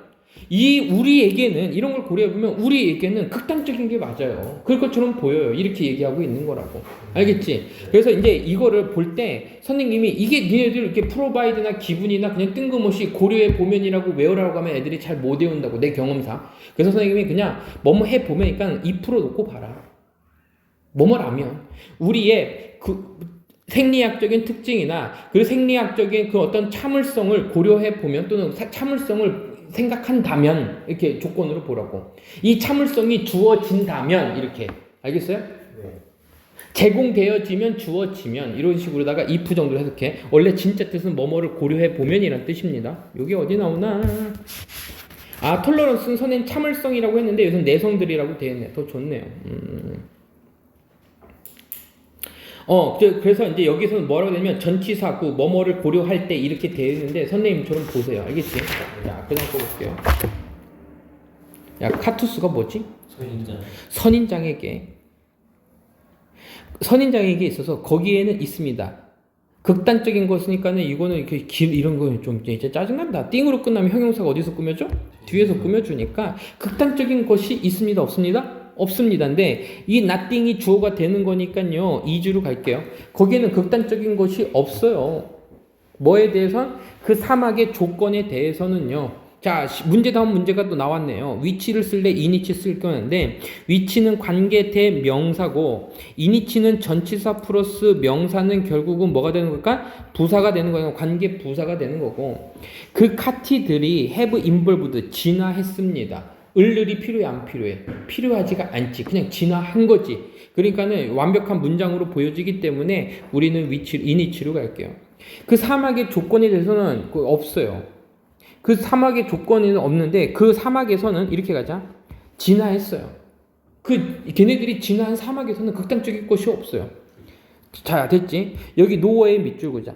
이 우리에게는 이런 걸 고려해보면 우리에게는 극단적인 게 맞아요. 그럴 것처럼 보여요. 이렇게 얘기하고 있는 거라고. 알겠지? 그래서 이제 이거를 볼 때 선생님이 이게 니네들 이렇게 프로바이드나 기분이나 그냥 뜬금없이 고려해보면이라고 외우라고 하면 애들이 잘 못 외운다고 내 경험상. 그래서 선생님이 그냥 뭐뭐 해보면니까 2% 놓고 봐라. 뭐뭐라면 우리의 그 생리학적인 특징이나 그 생리학적인 그 어떤 참을성을 고려해보면 또는 참을성을 생각한다면 이렇게 조건으로 보라고. 이 참을성이 주어진다면 이렇게. 알겠어요? 네. 제공되어지면 주어지면 이런 식으로다가 if 정도로 해석해. 원래 진짜 뜻은 뭐뭐를 고려해보면이란 뜻입니다. 여기 어디 나오나? 아, 톨러런스는 선생님 참을성이라고 했는데 여기서 내성들이라고 되어 있네. 더 좋네요. 그래서 이제 여기서는 뭐라고 되냐면 전치사구 뭐뭐를 고려할 때 이렇게 되어 있는데 선생님처럼 보세요. 알겠지? 자, 그 다음 써볼게요. 야, 카투스가 뭐지? 선인장에게 있어서 거기에는 있습니다. 극단적인 것이니까는 이거는 이렇게 이런 거는 좀 이제 짜증난다. 띵으로 끝나면 형용사가 어디서 꾸며져? 뒤에서 꾸며주니까 극단적인 것이 있습니다, 없습니다? 없습니다인데 이 nothing이 주어가 되는 거니까요. 2주로 갈게요. 거기에는 극단적인 것이 없어요. 뭐에 대해서는 그 사막의 조건에 대해서는요. 자, 문제 다음 문제가 또 나왔네요. 위치를 쓸래 이니치 쓸 거는데 위치는 관계 대명사고 이니치는 전치사 플러스 명사는 결국은 뭐가 되는 걸까? 부사가 되는 거예요. 관계 부사가 되는 거고 그 카티들이 have involved 진화했습니다. 을을이 필요해 안 필요해? 필요하지가 않지. 그냥 진화한 거지. 그러니까는 완벽한 문장으로 보여지기 때문에 우리는 이니치로 갈게요. 그 사막의 조건에 대해서는 없어요. 그 사막의 조건에는 없는데 그 사막에서는 이렇게 가자. 진화했어요. 걔네들이 진화한 사막에서는 극단적인 것이 없어요. 자, 됐지? 여기 노어의 밑줄 그자.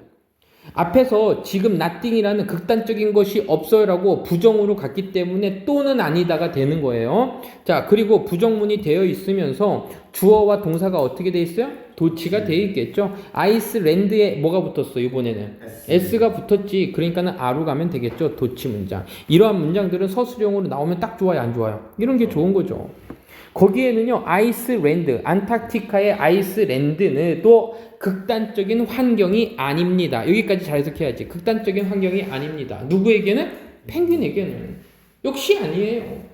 앞에서 지금 nothing이라는 극단적인 것이 없어요라고 부정으로 갔기 때문에 또는 아니다가 되는 거예요. 자, 그리고 부정문이 되어 있으면서 주어와 동사가 어떻게 되어 있어요? 도치가 되어 있겠죠. 아이스랜드에 뭐가 붙었어 이번에는? S가 붙었지. 그러니까는 R로 가면 되겠죠. 도치 문장. 이러한 문장들은 서술형으로 나오면 딱 좋아요, 안 좋아요? 이런 게 좋은 거죠. 거기에는요, 아이스랜드, 안타르티카의 아이스랜드는 또 극단적인 환경이 아닙니다. 여기까지 잘 해석해야지. 극단적인 환경이 아닙니다. 누구에게는? 펭귄에게는. 역시 아니에요.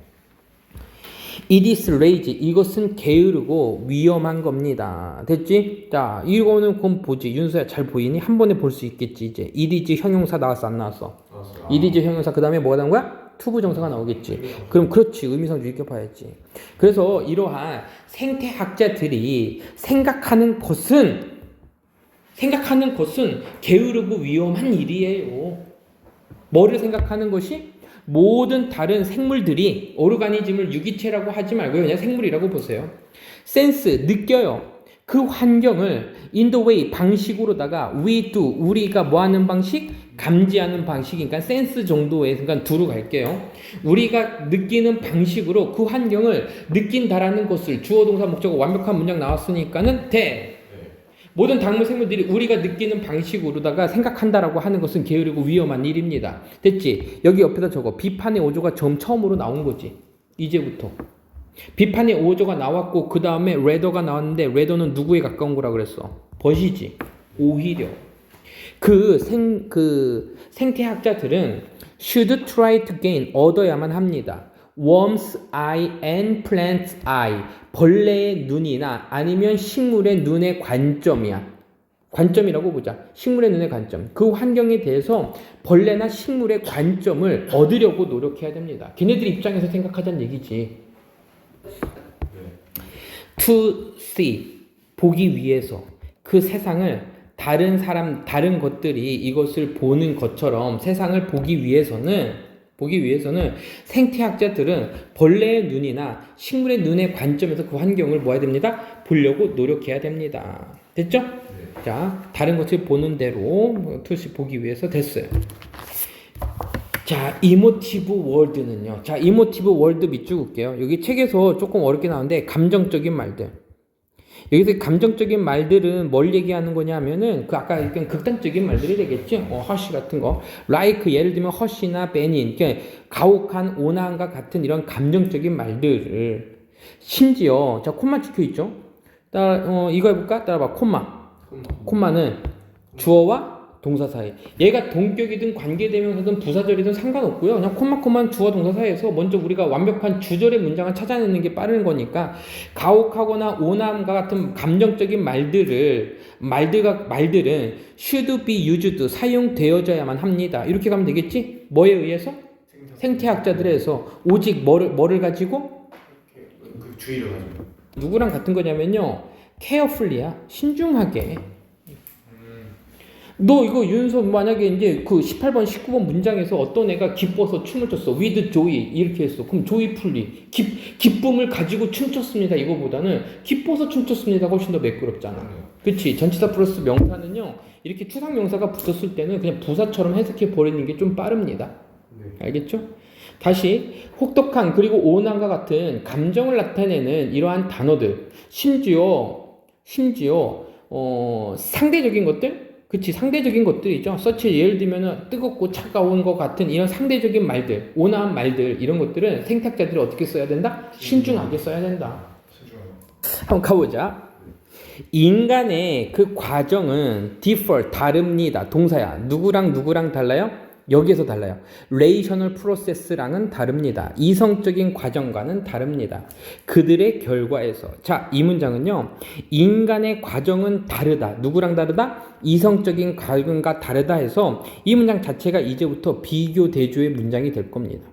It is lazy. 이것은 게으르고 위험한 겁니다. 됐지? 자, 이거는 그럼 보지. 윤서야 잘 보이니? 한 번에 볼 수 있겠지, 이제. It is 형용사 나왔어, 안 나왔어? It is 형용사, 그 다음에 뭐가 나온 거야? 투부정사가 나오겠지. 그럼 그렇지. 의미상 유익해 봐야지. 그래서 이러한 생태학자들이 생각하는 것은 게으르고 위험한 일이에요. 뭐를 생각하는 것이? 모든 다른 생물들이 오르가니즘을 유기체라고 하지 말고요. 그냥 생물이라고 보세요. 센스, 느껴요. 그 환경을 in the way, 방식으로다가 we do, 우리가 뭐하는 방식? 감지하는 방식이니까 센스 정도의 순간 두루 갈게요. 우리가 느끼는 방식으로 그 환경을 느낀다라는 것을 주어 동사 목적어 완벽한 문장 나왔으니까는 돼. 모든 당물 생물들이 우리가 느끼는 방식으로다가 생각한다라고 하는 것은 게으르고 위험한 일입니다. 됐지? 여기 옆에다 적어. 비판의 오조가 처음으로 나온 거지. 이제부터. 비판의 오조가 나왔고 그 다음에 레더가 나왔는데 레더는 누구에 가까운 거라 그랬어? 벗이지. 오히려. 생태학자들은 should try to gain, 얻어야만 합니다. worm's eye and plant's eye. 벌레의 눈이나 아니면 식물의 눈의 관점이야. 관점이라고 보자. 식물의 눈의 관점. 그 환경에 대해서 벌레나 식물의 관점을 얻으려고 노력해야 됩니다. 걔네들 입장에서 생각하자는 얘기지. To see, 보기 위해서 그 세상을 다른 것들이 이것을 보는 것처럼 세상을 보기 위해서는 생태학자들은 벌레의 눈이나 식물의 눈의 관점에서 그 환경을 뭐 해야 됩니다? 보려고 노력해야 됩니다. 됐죠? 네. 자, 다른 것을 보는 대로 투시 보기 위해서 됐어요. 자, 이모티브 월드는요. 자, 이모티브 월드 밑줄 볼게요. 여기 책에서 조금 어렵게 나오는데 감정적인 말들. 여기서 감정적인 말들은 뭘 얘기하는 거냐면은 그 아까 얘기한 극단적인 말들이 되겠죠. 허쉬 같은 거. like 예를 들면 허쉬나 베닌, 그러니까 가혹한 온화함과 같은 이런 감정적인 말들을 심지어 자, 콤마 찍혀 있죠. 이거 해볼까? 따라봐. 콤마는 주어와 동사 사이. 얘가 동격이든 관계대명사든 부사절이든 상관없고요. 그냥 콤마는 주어 동사 사이에서 먼저 우리가 완벽한 주절의 문장을 찾아내는 게 빠른 거니까 가혹하거나 온화함과 같은 감정적인 말들은 should be used 사용되어져야만 합니다. 이렇게 가면 되겠지? 뭐에 의해서? 생태학자들에서 오직 뭐를 가지고? 그 주의를 가지고. 누구랑 같은 거냐면요. carefully야. 신중하게. 너 이거 윤서 만약에 이제 그 18번 19번 문장에서 어떤 애가 기뻐서 춤을 췄어. with joy 이렇게 했어. 그럼 joyfully 기쁨을 가지고 춤췄습니다. 이거보다는 기뻐서 춤췄습니다가 훨씬 더 매끄럽잖아. 그치? 전치사 플러스 명사는요. 이렇게 추상 명사가 붙었을 때는 그냥 부사처럼 해석해 버리는 게 좀 빠릅니다. 알겠죠? 다시 혹독한 그리고 온화함과 같은 감정을 나타내는 이러한 단어들 심지어 상대적인 것들 그치 상대적인 것들이죠. such 예를 들면 뜨겁고 차가운 것 같은 이런 상대적인 말들 온화한 말들 이런 것들은 생태학자들이 어떻게 써야 된다? 신중하게 써야 된다. 한번 가보자. 인간의 그 과정은 differ 다릅니다. 동사야. 누구랑 달라요? 여기에서 달라요. relational process랑은 다릅니다. 이성적인 과정과는 다릅니다. 그들의 결과에서. 자, 이 문장은요. 인간의 과정은 다르다. 누구랑 다르다? 이성적인 과정과 다르다 해서 이 문장 자체가 이제부터 비교 대조의 문장이 될 겁니다.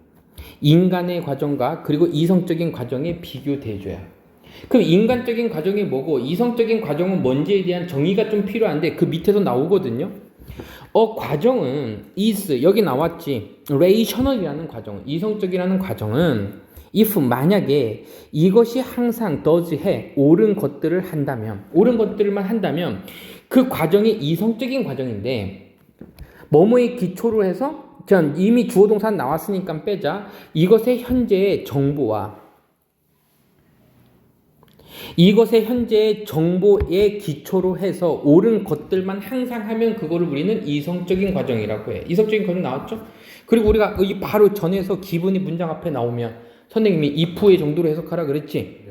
인간의 과정과 그리고 이성적인 과정의 비교 대조야. 그럼 인간적인 과정이 뭐고 이성적인 과정은 뭔지에 대한 정의가 좀 필요한데 그 밑에서 나오거든요. 과정은 is 여기 나왔지. relational이라는 과정, 이성적이라는 과정은 if 만약에 이것이 항상 does 해 옳은 것들만 한다면 그 과정이 이성적인 과정인데 뭐뭐의 기초로 해서 전 이미 주어 동사 나왔으니까 빼자. 이것의 현재의 정보와 이것의 현재의 정보의 기초로 해서 옳은 것들만 항상 하면 그거를 우리는 이성적인 과정이라고 해. 이성적인 과정 나왔죠? 그리고 우리가 이 바로 전에서 기본이 문장 앞에 나오면 선생님이 if의 정도로 해석하라 그랬지?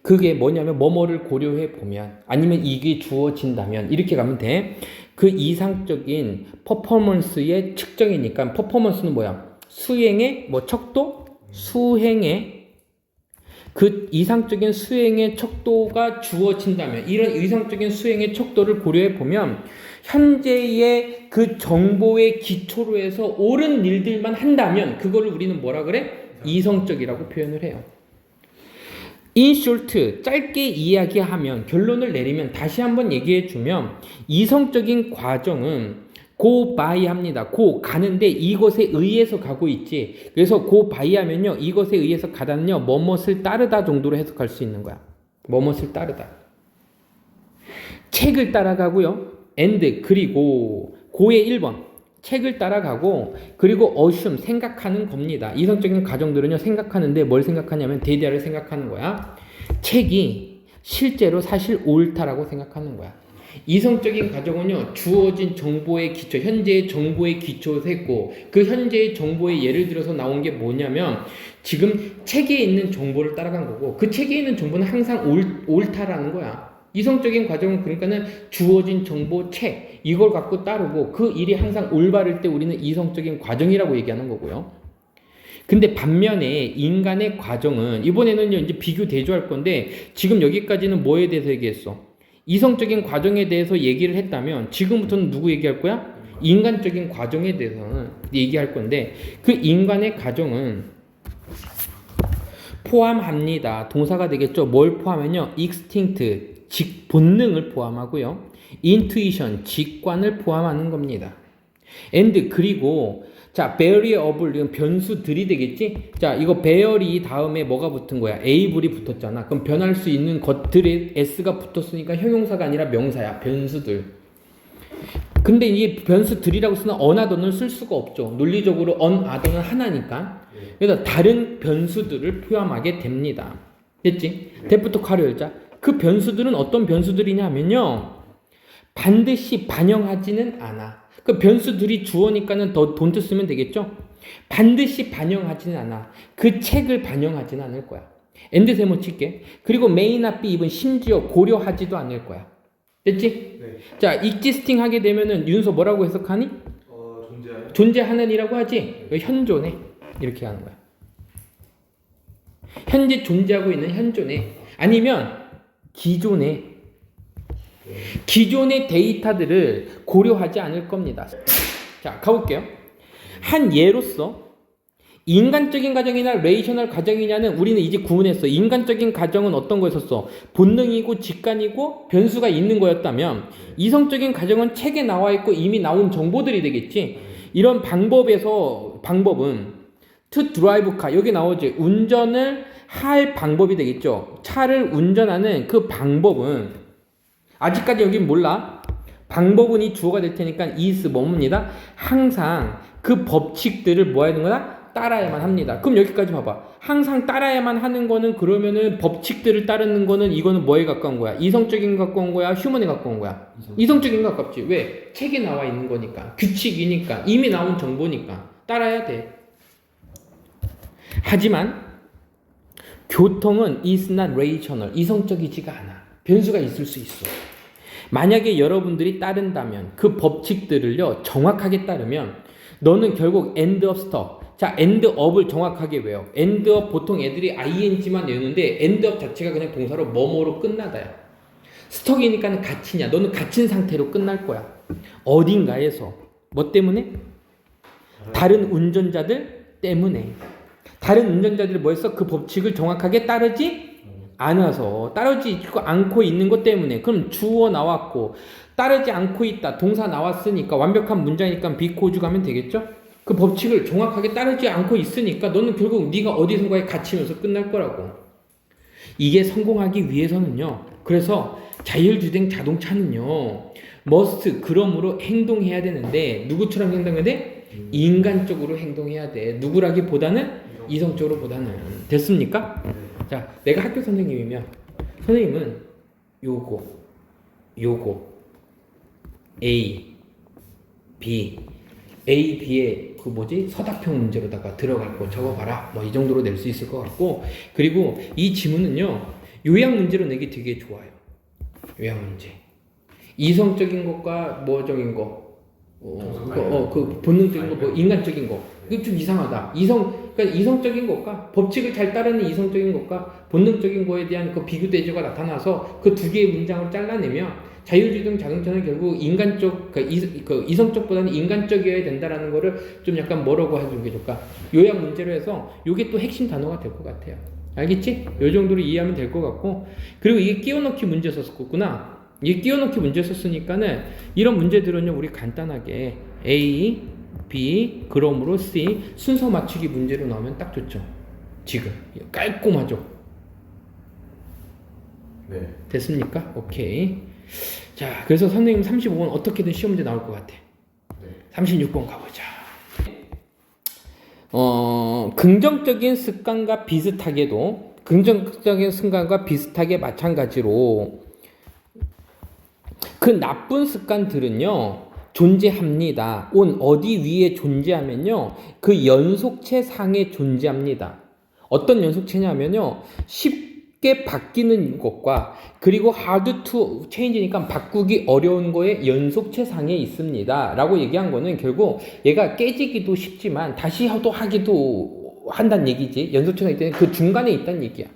그게 뭐냐면 뭐뭐를 고려해 보면 아니면 이게 주어진다면 이렇게 가면 돼. 그 이상적인 퍼포먼스의 측정이니까 퍼포먼스는 뭐야? 수행의 척도? 수행의 그 이상적인 수행의 척도가 주어진다면 이런 이상적인 수행의 척도를 고려해 보면 현재의 그 정보의 기초로 해서 옳은 일들만 한다면 그거를 우리는 뭐라 그래? 이성적이라고 표현을 해요. In short, 짧게 이야기하면 결론을 내리면 다시 한번 얘기해 주면 이성적인 과정은 go by 합니다. go 가는데 이것에 의해서 가고 있지. 그래서 go by 하면요. 이것에 의해서 가다는요. 뭐뭇을 따르다 정도로 해석할 수 있는 거야. 뭐뭇을 따르다. 책을 따라가고요. and 그리고 go의 1번. 책을 따라가고 그리고 assume 생각하는 겁니다. 이성적인 과정들은요. 생각하는데 뭘 생각하냐면 데이터를 생각하는 거야. 책이 실제로 사실 옳다라고 생각하는 거야. 이성적인 과정은요, 주어진 정보의 기초, 현재의 정보의 기초에서 했고, 그 현재의 정보의 예를 들어서 나온 게 뭐냐면, 지금 책에 있는 정보를 따라간 거고, 그 책에 있는 정보는 항상 옳다라는 거야. 이성적인 과정은 그러니까는 주어진 정보, 책, 이걸 갖고 따르고, 그 일이 항상 올바를 때 우리는 이성적인 과정이라고 얘기하는 거고요. 근데 반면에 인간의 과정은 이번에는 이제 비교 대조할 건데 지금 여기까지는 뭐에 대해서 얘기했어? 이성적인 과정에 대해서 얘기를 했다면 지금부터는 누구 얘기할 거야? 인간적인 과정에 대해서는 얘기할 건데 그 인간의 과정은 포함합니다. 동사가 되겠죠. 뭘 포함하면요. extinct, 본능을 포함하고요. intuition, 직관을 포함하는 겁니다. and 그리고 자, variable 이건 변수들이 되겠지? 자, 이거 bear이 다음에 뭐가 붙은 거야? able이 붙었잖아. 그럼 변할 수 있는 것들에 s가 붙었으니까 형용사가 아니라 명사야. 변수들. 근데 이 변수들이라고 쓰는 another는 쓸 수가 없죠. 논리적으로 another는 하나니까. 그래서 다른 변수들을 포함하게 됩니다. 됐지? 대부터 가로 열자. 그 변수들은 어떤 변수들이냐면요. 반드시 반영하지는 않아. 그 변수들이 주어니까는 더 don't 쓰면 되겠죠? 반드시 반영하지는 않아. 그 책을 반영하지는 않을 거야. and 세모 칠게. 그리고 may not be even 심지어 고려하지도 않을 거야. 됐지? 네. 자, existing 하게 되면은 윤서 뭐라고 해석하니? 존재하는 이라고 하지? 현존에 이렇게 하는 거야. 현재 존재하고 있는 현존에 아니면 기존에 기존의 데이터들을 고려하지 않을 겁니다. 자, 가볼게요. 한 예로서 인간적인 가정이나 레이셔널 가정이냐는 우리는 이제 구분했어. 인간적인 가정은 어떤 거였었어? 본능이고 직관이고 변수가 있는 거였다면 이성적인 가정은 책에 나와 있고 이미 나온 정보들이 되겠지. 이런 방법은 to drive car 여기 나오지. 운전을 할 방법이 되겠죠. 차를 운전하는 그 방법은 아직까지 여긴 몰라. 방법은 이 주어가 될 테니까 is 뭐입니다. 항상 그 법칙들을 뭐 하는 거다? 따라야만 합니다. 그럼 여기까지 봐봐. 항상 따라야만 하는 거는 그러면은 법칙들을 따르는 거는 이거는 뭐에 가까운 거야? 이성적인 가까운 거야? 휴먼에 가까운 거야? 이성적인 가깝지. 왜? 책에 나와 있는 거니까. 규칙이니까. 이미 나온 정보니까. 따라야 돼. 하지만 교통은 is not rational. 이성적이지가 않아. 변수가 있을 수 있어. 만약에 여러분들이 따른다면 그 법칙들을요 정확하게 따르면 너는 결국 end of stop. 자, end of을 정확하게 외워. end of 보통 애들이 ing만 외우는데 end of 자체가 그냥 동사로 뭐뭐로 끝나다야. 스톡이니까 갇히냐. 너는 갇힌 상태로 끝날 거야. 어딘가에서. 뭐 때문에? 다른 운전자들 때문에. 다른 운전자들이 뭐 했어? 그 법칙을 정확하게 따르지 않아서. 따르지 않고 있는 것 때문에. 그럼 주어 나왔고 따르지 않고 있다. 동사 나왔으니까 완벽한 문장이니까 비코주 가면 되겠죠? 그 법칙을 정확하게 따르지 않고 있으니까 너는 결국 네가 어디선가에 갇히면서 끝날 거라고. 이게 성공하기 위해서는요. 그래서 자율주행 자동차는요. must 그러므로 행동해야 되는데 누구처럼 행동해야 돼? 인간적으로 행동해야 돼. 누구라기보다는 이성적으로 보다는. 됐습니까? 자, 내가 학교 선생님이면 선생님은 요거 A, B A, B의 그 뭐지? 서답형 문제로다가 들어갈 거 적어봐라. 뭐 이 정도로 낼 수 있을 것 같고, 그리고 이 지문은요 요약 문제로 내기 되게 좋아요. 요약 문제. 이성적인 것과 뭐적인 거, 그 본능적인 거, 뭐 인간적인 거. 이거 좀 이상하다. 그러니까 이성적인 것과 법칙을 잘 따르는 이성적인 것과 본능적인 거에 대한 그 비교 대조가 나타나서 그 두 개의 문장을 잘라내면 자율주행 자동차는 결국 인간적, 이성적보다는 인간적이어야 된다라는 거를 좀 약간 뭐라고 해주는 게 좋을까? 요약 문제로 해서 요게 또 핵심 단어가 될 것 같아요. 알겠지? 요 정도로 이해하면 될 것 같고, 그리고 이게 끼워넣기 문제 썼었구나. 이게 끼워넣기 문제 썼으니까는 이런 문제들은요 우리 간단하게 A, B, 그러므로 C 순서 맞추기 문제로 나오면 딱 좋죠. 지금 깔끔하죠. 네. 됐습니까? 오케이. 자, 그래서 선생님 35번 어떻게든 시험 문제 나올 것 같아. 네. 36번 가보자. 긍정적인 습관과 비슷하게도 긍정적인 습관과 비슷하게 마찬가지로 그 나쁜 습관들은요 존재합니다. 어디 위에 존재하면요 그 연속체 상에 존재합니다. 어떤 연속체냐면요 쉽게 바뀌는 것과 그리고 hard to change니까 바꾸기 어려운 거에 연속체 상에 있습니다 라고 얘기한 거는 결국 얘가 깨지기도 쉽지만 다시 하기도 한다는 얘기지. 연속체가 있다는 그 중간에 있다는 얘기야.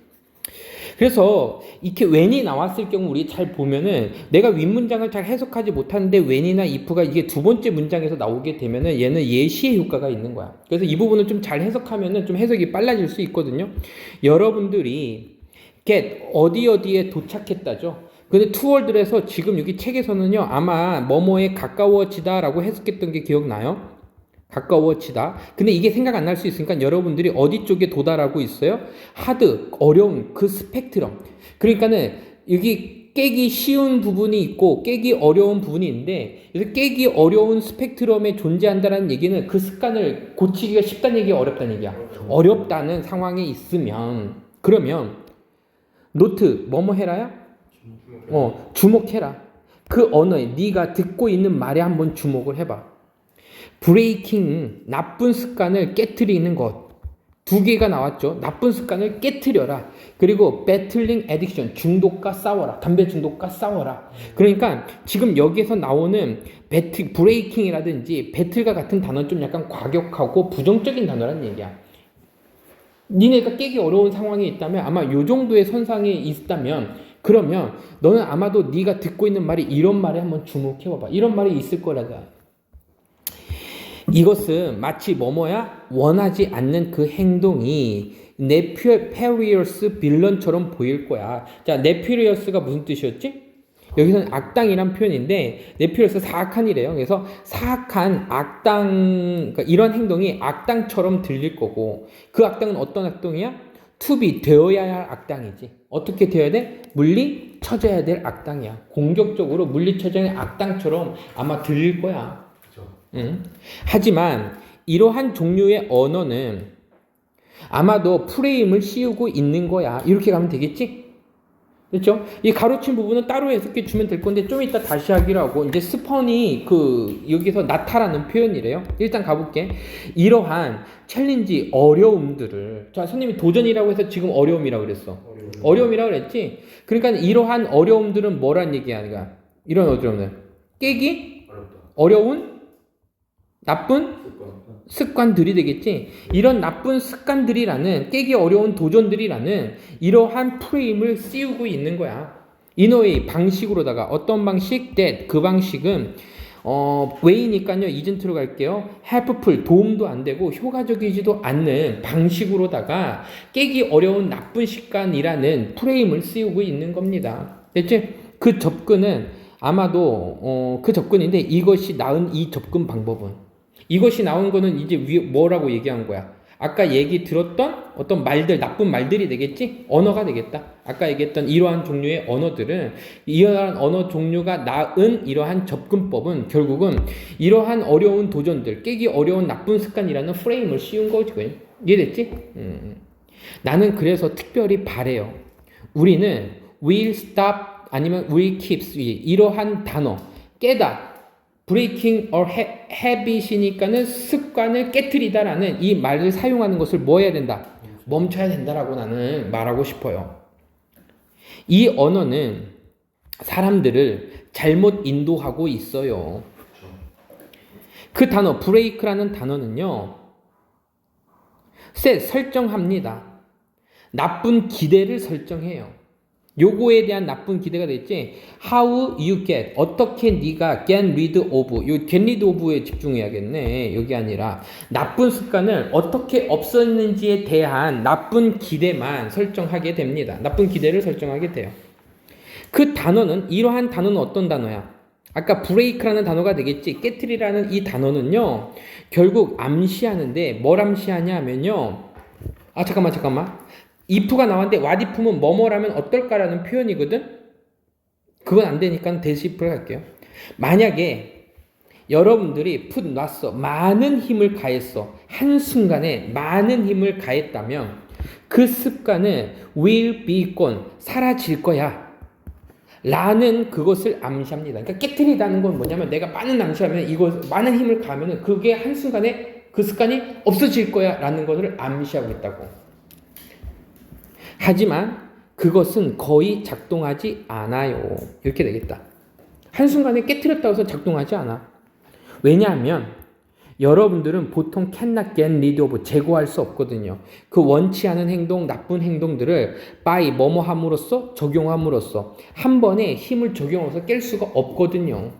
그래서 이렇게 when이 나왔을 경우 우리 잘 보면은 내가 윗문장을 잘 해석하지 못하는데 when이나 if가 이게 두 번째 문장에서 나오게 되면은 얘는 예시의 효과가 있는 거야. 그래서 이 부분을 좀 잘 해석하면은 좀 해석이 빨라질 수 있거든요. 여러분들이 get 어디에 도착했다죠. 근데 투월드에서 지금 여기 책에서는요 아마 뭐뭐에 가까워지다라고 해석했던 게 기억나요? 가까워지다. 근데 이게 생각 안 날 수 있으니까 여러분들이 어디 쪽에 도달하고 있어요? 하드, 어려운 그 스펙트럼. 그러니까는 여기 깨기 쉬운 부분이 있고 깨기 어려운 부분이 있는데 그래서 깨기 어려운 스펙트럼에 존재한다는 얘기는 그 습관을 고치기가 쉽다는 얘기야, 어렵다는 얘기야. 어렵다는 상황에 있으면 그러면 노트 뭐뭐 해라야? 주목해라. 그 언어에 네가 듣고 있는 말에 한번 주목을 해봐. 브레이킹, 나쁜 습관을 깨트리는 것. 두 개가 나왔죠. 나쁜 습관을 깨트려라. 그리고 배틀링 애딕션, 중독과 싸워라. 담배 중독과 싸워라. 그러니까 지금 여기서 나오는 브레이킹이라든지 배틀과 같은 단어는 좀 약간 과격하고 부정적인 단어란 얘기야. 니네가 깨기 어려운 상황에 있다면 아마 요 정도의 선상에 있다면 그러면 너는 아마도 네가 듣고 있는 말이 이런 말에 한번 주목해봐봐. 이런 말이 있을 거라다. 이것은 마치 뭐뭐야? 원하지 않는 그 행동이 네피리어스 빌런처럼 보일 거야. 자, 네피리어스가 무슨 뜻이었지? 여기서는 악당이란 표현인데 네피리어스 사악한이래요. 그래서 사악한 악당, 그러니까 이런 행동이 악당처럼 들릴 거고 그 악당은 어떤 악당이야? 투비 되어야 할 악당이지. 어떻게 되어야 돼? 물리쳐져야 될 악당이야. 공격적으로 물리쳐져야 할 악당처럼 아마 들릴 거야. 하지만 이러한 종류의 언어는 아마도 프레임을 씌우고 있는 거야. 이렇게 가면 되겠지? 그렇죠? 이 가로친 부분은 따로 해석해 주면 될 건데 좀 이따 다시 하기로 하고 이제 스펀이 여기서 나타나는 표현이래요. 일단 가볼게. 이러한 챌린지 어려움들을 자 선생님이 도전이라고 해서 지금 어려움이라고 그랬어. 어려움이라고 그랬지? 그러니까 이러한 어려움들은 뭐란 얘기야? 그러니까 이런 어려움들 깨기 어려운 나쁜 습관들이 되겠지. 이런 나쁜 습관들이라는 깨기 어려운 도전들이라는 이러한 프레임을 씌우고 있는 거야. 인어의 방식으로다가 어떤 방식? that 그 방식은 way니까요. 이전트로 갈게요. helpful 도움도 안 되고 효과적이지도 않는 방식으로다가 깨기 어려운 나쁜 습관이라는 프레임을 씌우고 있는 겁니다. 됐지? 그 접근은 아마도 그 접근인데 이것이 나은 이 접근 방법은 이것이 나온 거는 이제 뭐라고 얘기한 거야? 아까 얘기 들었던 어떤 말들, 나쁜 말들이 되겠지? 언어가 되겠다. 아까 얘기했던 이러한 종류의 언어들은 이러한 언어 종류가 낳은 이러한 접근법은 결국은 이러한 어려운 도전들, 깨기 어려운 나쁜 습관이라는 프레임을 씌운 거거든. 이해됐지? 나는 그래서 특별히 바래요. 우리는 will stop 아니면 will keeps 이러한 단어, 깨다. breaking or habit이니까는 습관을 깨트리다라는 이 말을 사용하는 것을 뭐 해야 된다? 멈춰야 된다라고 나는 말하고 싶어요. 이 언어는 사람들을 잘못 인도하고 있어요. 그 단어 break라는 단어는요. 설정합니다. 나쁜 기대를 설정해요. 요거에 대한 나쁜 기대가 됐지. How you get 어떻게 네가 get rid of 요 get rid of에 집중해야겠네. 여기 아니라 나쁜 습관을 어떻게 없었는지에 대한 나쁜 기대만 설정하게 됩니다. 나쁜 기대를 설정하게 돼요. 그 단어는 이러한 단어는 어떤 단어야? 아까 break라는 단어가 되겠지. 깨트리라는 이 단어는요. 결국 암시하는데 뭘 암시하냐 하면요. 잠깐만. if가 나왔는데 what if는 뭐뭐라면 어떨까라는 표현이거든. 그건 안 되니까 대시 if를 할게요. 만약에 여러분들이 놨어. 많은 힘을 가했어. 한순간에 많은 힘을 가했다면 그 습관은 will be gone. 사라질 거야. 라는 그것을 암시합니다. 그러니까 깨트리다는 건 뭐냐면 내가 많은 암시하면 많은 힘을 가하면 그게 한순간에 그 습관이 없어질 거야. 라는 것을 암시하고 있다고. 하지만 그것은 거의 작동하지 않아요. 이렇게 되겠다. 한순간에 깨트렸다고 해서 작동하지 않아. 왜냐하면 여러분들은 보통 cannot get rid of 제거할 수 없거든요. 그 원치 않은 행동, 나쁜 행동들을 by 뭐뭐 함으로써 적용함으로써 한 번에 힘을 적용해서 깰 수가 없거든요.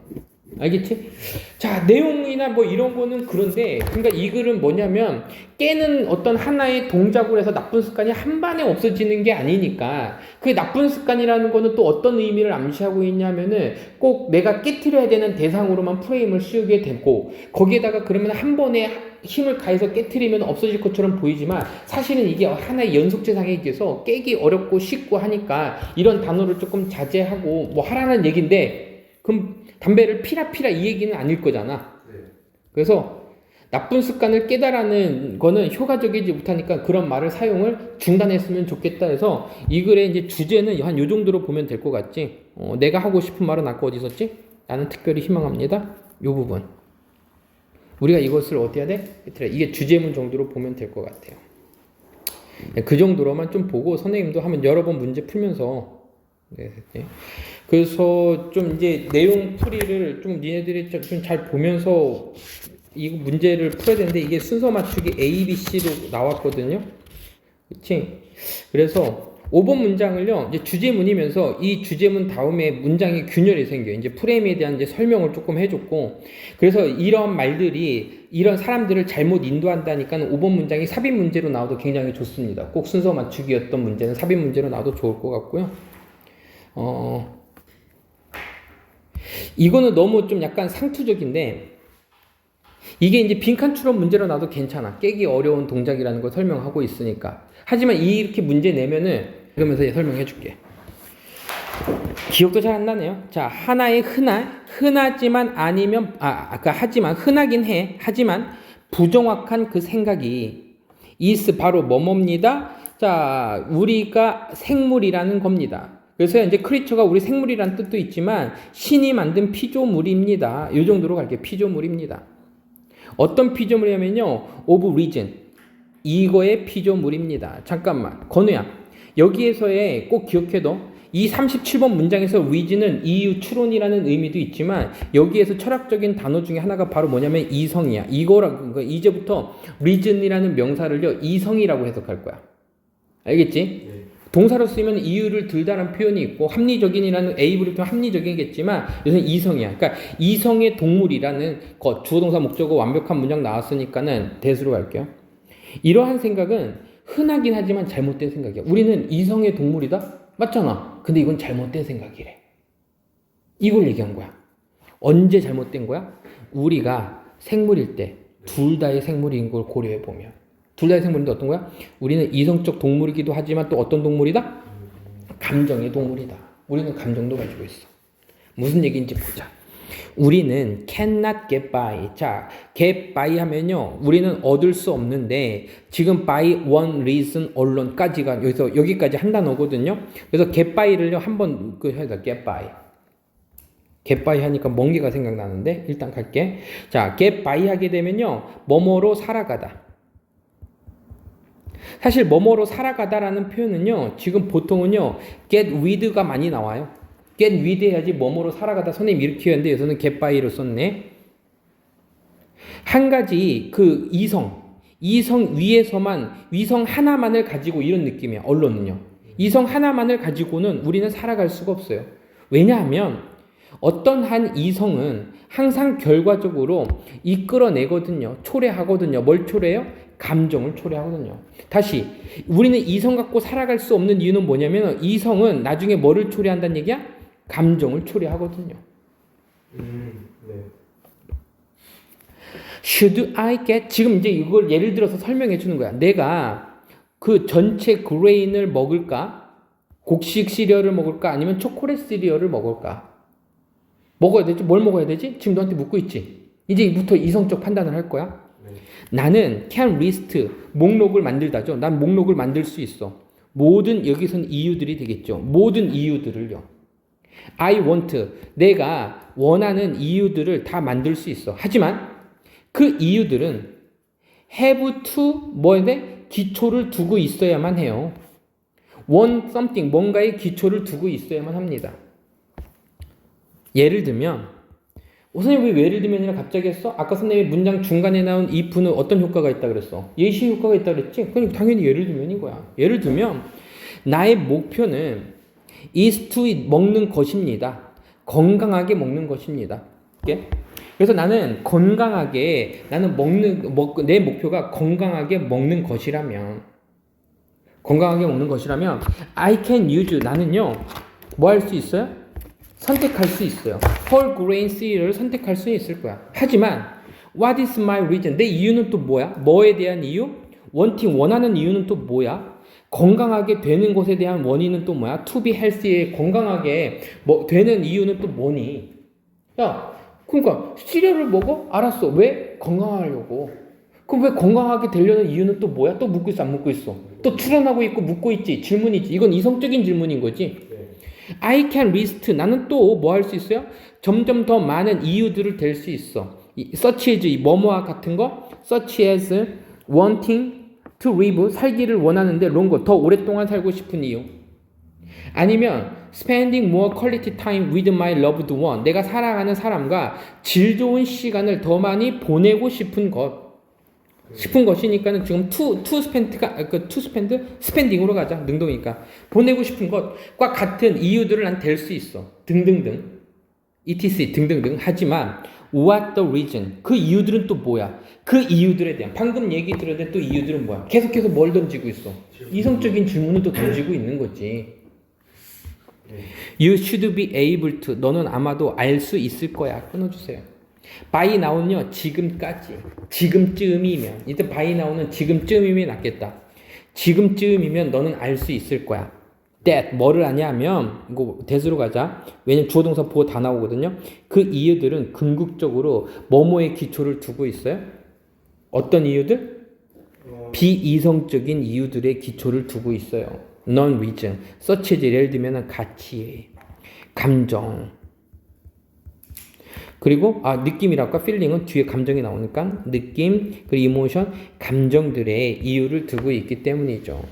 알겠지? 자, 내용이나 뭐 이런 거는 그런데, 그러니까 이 글은 뭐냐면, 깨는 어떤 하나의 동작으로 해서 나쁜 습관이 한 번에 없어지는 게 아니니까, 그 나쁜 습관이라는 거는 또 어떤 의미를 암시하고 있냐면은, 꼭 내가 깨트려야 되는 대상으로만 프레임을 씌우게 되고, 거기에다가 그러면 한 번에 힘을 가해서 깨트리면 없어질 것처럼 보이지만, 사실은 이게 하나의 연속재상에 있어서 깨기 어렵고 쉽고 하니까, 이런 단어를 조금 자제하고 뭐 하라는 얘기인데, 그럼 담배를 피라 이 얘기는 아닐 거잖아. 네. 그래서 나쁜 습관을 깨달라는 거는 효과적이지 못하니까 그런 말을 사용을 중단했으면 좋겠다 해서 이 글의 이제 주제는 한 요 정도로 보면 될 것 같지. 내가 하고 싶은 말은 아까 어디 있었지? 나는 특별히 희망합니다. 요 부분. 우리가 이것을 어떻게 해야 돼? 이게 주제문 정도로 보면 될 것 같아요. 그 정도로만 좀 보고 선생님도 한번 여러 번 문제 풀면서 그래서 좀 이제 내용 풀이를 좀 니네들이 좀 잘 보면서 이 문제를 풀어야 되는데 이게 순서 맞추기 A, B, C로 나왔거든요. 그치? 그래서 5번 문장을요, 이제 주제문이면서 이 주제문 다음에 문장이 균열이 생겨요. 이제 프레임에 대한 이제 설명을 조금 해줬고, 그래서 이런 말들이, 이런 사람들을 잘못 인도한다니까 5번 문장이 삽입 문제로 나와도 굉장히 좋습니다. 꼭 순서 맞추기였던 문제는 삽입 문제로 나와도 좋을 것 같고요. 이거는 너무 좀 약간 상투적인데, 이게 이제 빈칸 추론 문제로 나도 괜찮아. 깨기 어려운 동작이라는 걸 설명하고 있으니까. 하지만 이렇게 문제 내면은, 그러면서 설명해 줄게. 기억도 잘 안 나네요. 자, 하나의 흔하지만 아니면, 하지만, 흔하긴 해. 하지만, 부정확한 그 생각이, is 바로 뭐뭐입니다. 자, 우리가 생물이라는 겁니다. 그래서 이제 크리처가 우리 생물이라는 뜻도 있지만 신이 만든 피조물입니다. 이 정도로 갈게요. 피조물입니다. 어떤 피조물이냐면요, of reason. 이거의 피조물입니다. 잠깐만, 건우야. 여기에서의 꼭 기억해둬. 이 37번 문장에서 reason은 이유, 추론이라는 의미도 있지만 여기에서 철학적인 단어 중에 하나가 바로 뭐냐면 이성이야. 이거라고 이제부터 reason이라는 명사를요 이성이라고 해석할 거야. 알겠지? 네. 동사로 쓰면 이유를 들다라는 표현이 있고 합리적인이라는 A부를 좀 합리적이겠지만 여기서는 이성이야. 그러니까 이성의 동물이라는 것, 주어 동사 목적어 완벽한 문장 나왔으니까는 대수로 갈게요. 이러한 생각은 흔하긴 하지만 잘못된 생각이야. 우리는 이성의 동물이다? 맞잖아. 근데 이건 잘못된 생각이래. 이걸 얘기한 거야. 언제 잘못된 거야? 우리가 생물일 때 둘 다의 생물인 걸 고려해 보면 둘 다의 생물인데 어떤 거야? 우리는 이성적 동물이기도 하지만 또 어떤 동물이다? 감정의 동물이다. 우리는 감정도 가지고 있어. 무슨 얘기인지 보자. 우리는 cannot get by. 자, get by 하면요, 우리는 얻을 수 없는데 지금 by one reason alone,까지가 여기까지 한 단어거든요. 그래서 get by를요 한번 해서 get by. get by 하니까 먼 게가 생각나는데 일단 갈게. 자, get by 하게 되면요, 뭐뭐로 살아가다. 사실 뭐뭐로 살아가다라는 표현은요, 지금 보통은요 get with가 많이 나와요. get with 해야지 뭐뭐로 살아가다. 선생님 이렇게 했는데 여기서는 get by로 썼네. 한 가지 그 이성 위에서만, 위성 하나만을 가지고 이런 느낌이야. 언론은요, 이성 하나만을 가지고는 우리는 살아갈 수가 없어요. 왜냐하면 어떤 한 이성은 항상 결과적으로 이끌어내거든요. 초래하거든요. 뭘 초래해요? 감정을 초래하거든요. 다시, 우리는 이성 갖고 살아갈 수 없는 이유는 뭐냐면 이성은 나중에 뭐를 초래한다는 얘기야? 감정을 초래하거든요. 네. Should I get? 지금 이제 이걸 예를 들어서 설명해 주는 거야. 내가 그 전체 그레인을 먹을까? 곡식 시리얼을 먹을까? 아니면 초콜릿 시리얼을 먹을까? 먹어야 되지? 뭘 먹어야 되지? 지금 너한테 묻고 있지? 이제부터 이성적 판단을 할 거야. 네. 나는 can list, 목록을 만들다죠. 난 목록을 만들 수 있어. 모든, 여기서는 이유들이 되겠죠. 모든 이유들을요. I want, 내가 원하는 이유들을 다 만들 수 있어. 하지만 그 이유들은 have to, 뭐에 대해? 기초를 두고 있어야만 해요. want something, 뭔가의 기초를 두고 있어야만 합니다. 예를 들면 선생님 왜 예를 들면이라 갑자기 했어? 아까 선생님이 문장 중간에 나온 if는 어떤 효과가 있다 그랬어? 예시 효과가 있다 그랬지? 그러니까 당연히 예를 들면인 거야. 예를 들면 나의 목표는 is to eat, 먹는 것입니다. 건강하게 먹는 것입니다. 이렇게? 그래서 나는 건강하게 내 목표가 건강하게 먹는 것이라면 I can use 나는요 뭐 할 수 있어요? 선택할 수 있어요. whole grain cereal을 선택할 수 있을 거야. 하지만 what is my reason? 내 이유는 또 뭐야? 뭐에 대한 이유? 원하는 이유는 또 뭐야? 건강하게 되는 것에 대한 원인은 또 뭐야? to be healthy에 건강하게 되는 이유는 또 뭐니? 야, 그러니까 시리얼을 먹어? 알았어. 왜? 건강하려고. 그럼 왜 건강하게 되려는 이유는 또 뭐야? 또 묻고 있어, 안 묻고 있어? 또 추론하고 있고 묻고 있지. 질문이 있지. 이건 이성적인 질문인 거지. I can list. 나는 또 뭐 할 수 있어요? 점점 더 많은 이유들을 댈 수 있어. such as 이 뭐뭐와 같은 거, such as wanting to live 살기를 원하는데 longer 더 오랫동안 살고 싶은 이유. 아니면 spending more quality time with my loved one 내가 사랑하는 사람과 질 좋은 시간을 더 많이 보내고 싶은 것이니까는 지금 spending으로 가자. 능동이니까 보내고 싶은 것과 같은 이유들을 난 댈 수 있어. 등등등 etc 등등등. 하지만 what the reason 그 이유들은 또 뭐야? 그 이유들에 대한 방금 얘기 들었는데 또 이유들은 뭐야? 계속해서 뭘 던지고 있어? 이성적인 질문을 또 던지고 있는 거지. You should be able to 너는 아마도 알 수 있을 거야. 끊어주세요. by now는요 지금까지 지금쯤이면 이때 by now는 지금쯤이면 낫겠다. 지금쯤이면 너는 알 수 있을 거야. that 뭐를 아냐면 이거 that으로 가자. 왜냐면 주어 동사 보호 다 나오거든요. 그 이유들은 궁극적으로 뭐뭐의 기초를 두고 있어요. 어떤 이유들? 비이성적인 이유들의 기초를 두고 있어요. non-reason. such as 예를 들면 가치, 감정. 그리고 느낌이랄까 feeling은 뒤에 감정이 나오니까 느낌, 그리고 emotion, 감정들의 이유를 두고 있기 때문이죠.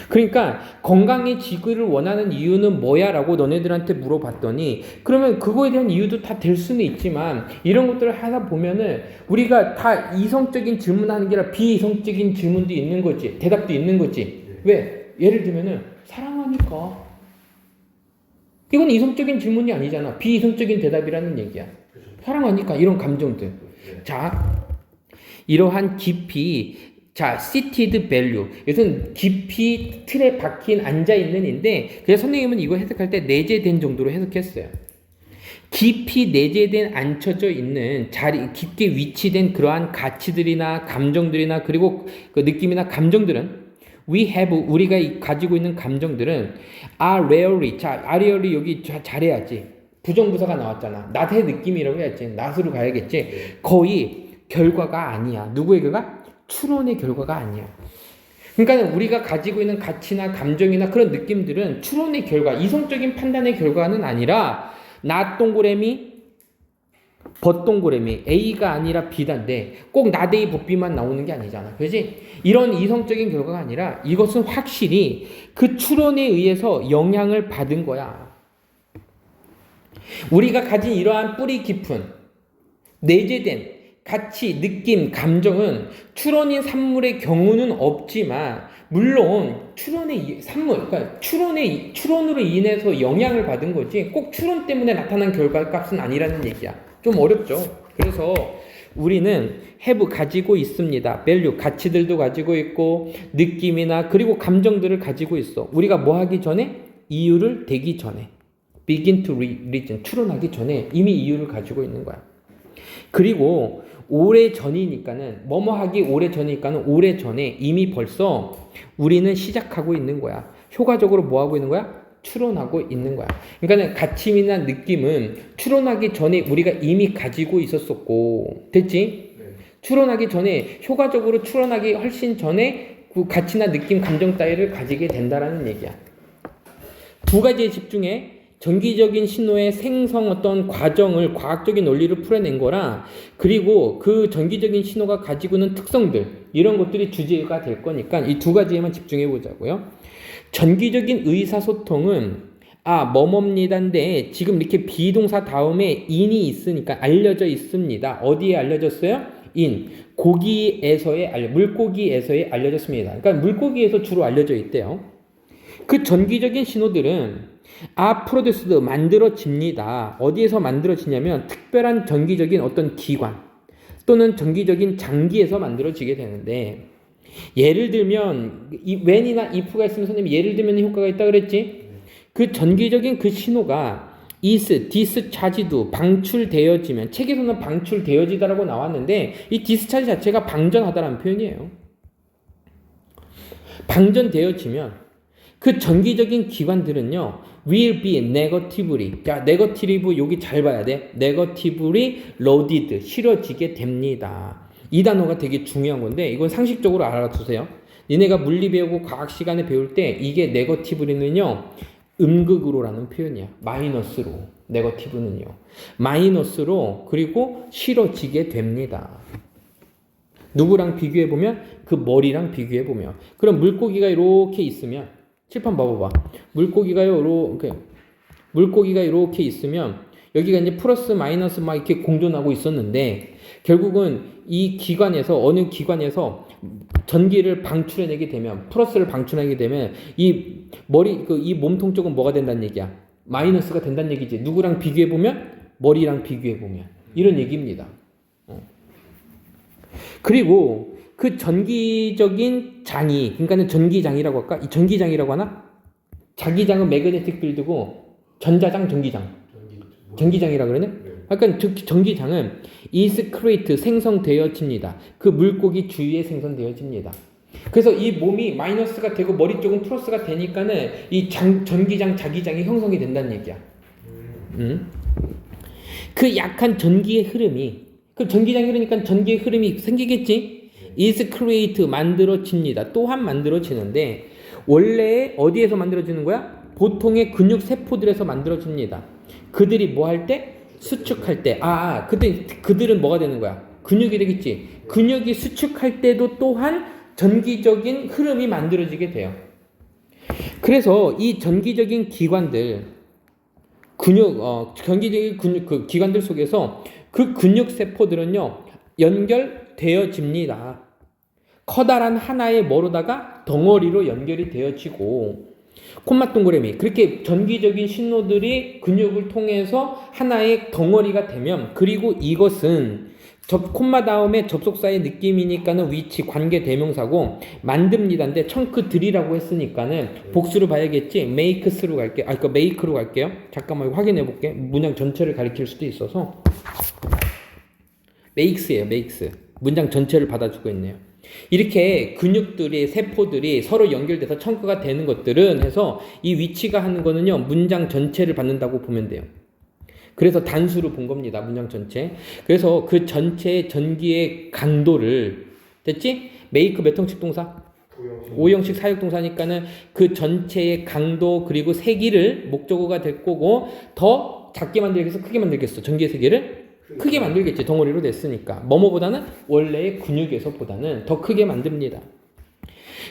그러니까 건강해지기를 원하는 이유는 뭐야? 라고 너네들한테 물어봤더니 그러면 그거에 대한 이유도 다 될 수는 있지만 이런 것들을 하다 보면은 우리가 다 이성적인 질문하는 게 아니라 비이성적인 질문도 있는 거지. 대답도 있는 거지. 왜? 예를 들면은 사랑하니까. 이건 이성적인 질문이 아니잖아. 비이성적인 대답이라는 얘기야. 사랑하니까 이런 감정들. 자, 이러한 깊이 seated value. 이것은 깊이 틀에 박힌 앉아있는인데, 그래서 선생님은 이거 해석할 때 내재된 정도로 해석했어요. 깊이 내재된 앉혀져 있는 깊게 위치된 그러한 가치들이나 감정들이나 그리고 그 느낌이나 감정들은 우리가 가지고 있는 감정들은 are rarely 여기 잘해야지. 부정부사가 나왔잖아. 낫의 느낌이라고 해야지. 낫으로 가야겠지. 거의 결과가 아니야. 누구의 결과? 추론의 결과가 아니야. 그러니까 우리가 가지고 있는 가치나 감정이나 그런 느낌들은 추론의 결과, 이성적인 판단의 결과는 아니라 나 동그라미, 벗 동그라미, A가 아니라 B단데 꼭 나대이 복비만 나오는 게 아니잖아. 그렇지? 이런 이성적인 결과가 아니라 이것은 확실히 그 추론에 의해서 영향을 받은 거야. 우리가 가진 이러한 뿌리 깊은 내재된 가치, 느낌, 감정은 추론인 산물의 경우는 없지만 물론 추론의 산물, 그러니까 추론으로 인해서 영향을 받은 거지 꼭 추론 때문에 나타난 결과값은 아니라는 얘기야. 좀 어렵죠. 그래서 우리는 have 가지고 있습니다. value 가치들도 가지고 있고 느낌이나 그리고 감정들을 가지고 있어. 우리가 뭐 하기 전에? 이유를 대기 전에 begin to reason 추론하기 전에 이미 이유를 가지고 있는 거야. 그리고 오래 전이니까는 오래 전에 이미 벌써 우리는 시작하고 있는 거야. 효과적으로 뭐 하고 있는 거야? 추론하고 있는 거야. 그러니까 가치나 느낌은 추론하기 전에 우리가 이미 가지고 있었었고, 됐지? 네. 추론하기 전에 효과적으로 추론하기 훨씬 전에 그 가치나 느낌, 감정 따위를 가지게 된다라는 얘기야. 두 가지에 집중해. 전기적인 신호의 생성 어떤 과정을 과학적인 논리를 풀어낸 거라 그리고 그 전기적인 신호가 가지고 있는 특성들 이런 것들이 주제가 될 거니까 이 두 가지에만 집중해 보자고요. 전기적인 의사소통은 뭐뭐입니다인데 지금 이렇게 비동사 다음에 in이 있으니까 알려져 있습니다. 어디에 알려졌어요? in. 고기에서의 물고기에서의 알려졌습니다. 그러니까 물고기에서 주로 알려져 있대요. 그 전기적인 신호들은 produced 만들어집니다. 어디에서 만들어지냐면 특별한 전기적인 어떤 기관 또는 전기적인 장기에서 만들어지게 되는데 예를 들면 when이나 if가 있으면 선생님이 예를 들면 효과가 있다 그랬지? 그 전기적인 그 신호가 is discharged 방출되어지면 책에서는 방출되어지다라고 나왔는데 이 discharge 자체가 방전하다라는 표현이에요. 방전되어지면 그 전기적인 기관들은요 will be negatively 자 negative 여기 잘 봐야 돼 negatively loaded 실어지게 됩니다. 이 단어가 되게 중요한 건데 이건 상식적으로 알아두세요. 니네가 물리 배우고 과학 시간에 배울 때 이게 negatively는요 음극으로라는 표현이야. 마이너스로 네거티브는요. 마이너스로 그리고 실어지게 됩니다. 누구랑 비교해보면 그 머리랑 비교해보면 그럼 물고기가 이렇게 있으면 칠판 봐봐봐. 물고기가 이렇게 있으면 여기가 이제 플러스 마이너스 막 이렇게 공존하고 있었는데 결국은 이 기관에서 어느 기관에서 전기를 방출해내게 되면 플러스를 방출하게 되면 이 머리 이 몸통 쪽은 뭐가 된다는 얘기야? 마이너스가 된다는 얘기지. 누구랑 비교해 보면 머리랑 비교해 보면 이런 얘기입니다. 그리고 그 전기적인 장이 그러니까는 전기장이라고 할까? 이 전기장이라고 하나? 자기장은 매그네틱 필드고 전자장 전기장이라 그러네? 그러니까 전기장은 is create 생성되어집니다. 그 물고기 주위에 생성되어집니다. 그래서 이 몸이 마이너스가 되고 머리 쪽은 플러스가 되니까는 이 전기장 자기장이 형성이 된다는 얘기야. 그 약한 전기의 흐름이 그 전기장이 흐르니까 전기의 흐름이 생기겠지? is create 만들어집니다. 또한 만들어지는데 원래 어디에서 만들어지는 거야? 보통의 근육 세포들에서 만들어집니다. 그들이 뭐 할 때? 수축할 때. 그들은 뭐가 되는 거야? 근육이 되겠지. 근육이 수축할 때도 또한 전기적인 흐름이 만들어지게 돼요. 그래서 이 전기적인 기관들, 전기적인 근육, 기관들 속에서 그 근육 세포들은요, 연결되어집니다. 커다란 하나의 뭐로다가 덩어리로 연결이 되어지고, 콧맛 동그라미. 그렇게 전기적인 신호들이 근육을 통해서 하나의 덩어리가 되면, 그리고 이것은 콧마 다음에 접속사의 느낌이니까는 위치, 관계 대명사고, 만듭니다인데, 청크들이라고 했으니까는 복수를 봐야겠지? make스로 갈게요. make로 갈게요. 잠깐만 확인해 볼게. 문장 전체를 가리킬 수도 있어서. makes예요, makes. 문장 전체를 받아주고 있네요. 이렇게 근육들이 세포들이 서로 연결돼서 청크가 되는 것들은 해서 이 위치가 하는 거는요 문장 전체를 받는다고 보면 돼요. 그래서 단수로 본 겁니다. 문장 전체. 그래서 그 전체의 전기의 강도를 됐지? make 몇 형식 동사? 5형식 사역동사니까는 그 전체의 강도 그리고 세기를 목적어가 될 거고 더 작게 만들겠어? 크게 만들겠어? 전기의 세기를? 크게 만들겠지. 덩어리로 됐으니까. 뭐뭐보다는 원래의 근육에서보다는 더 크게 만듭니다.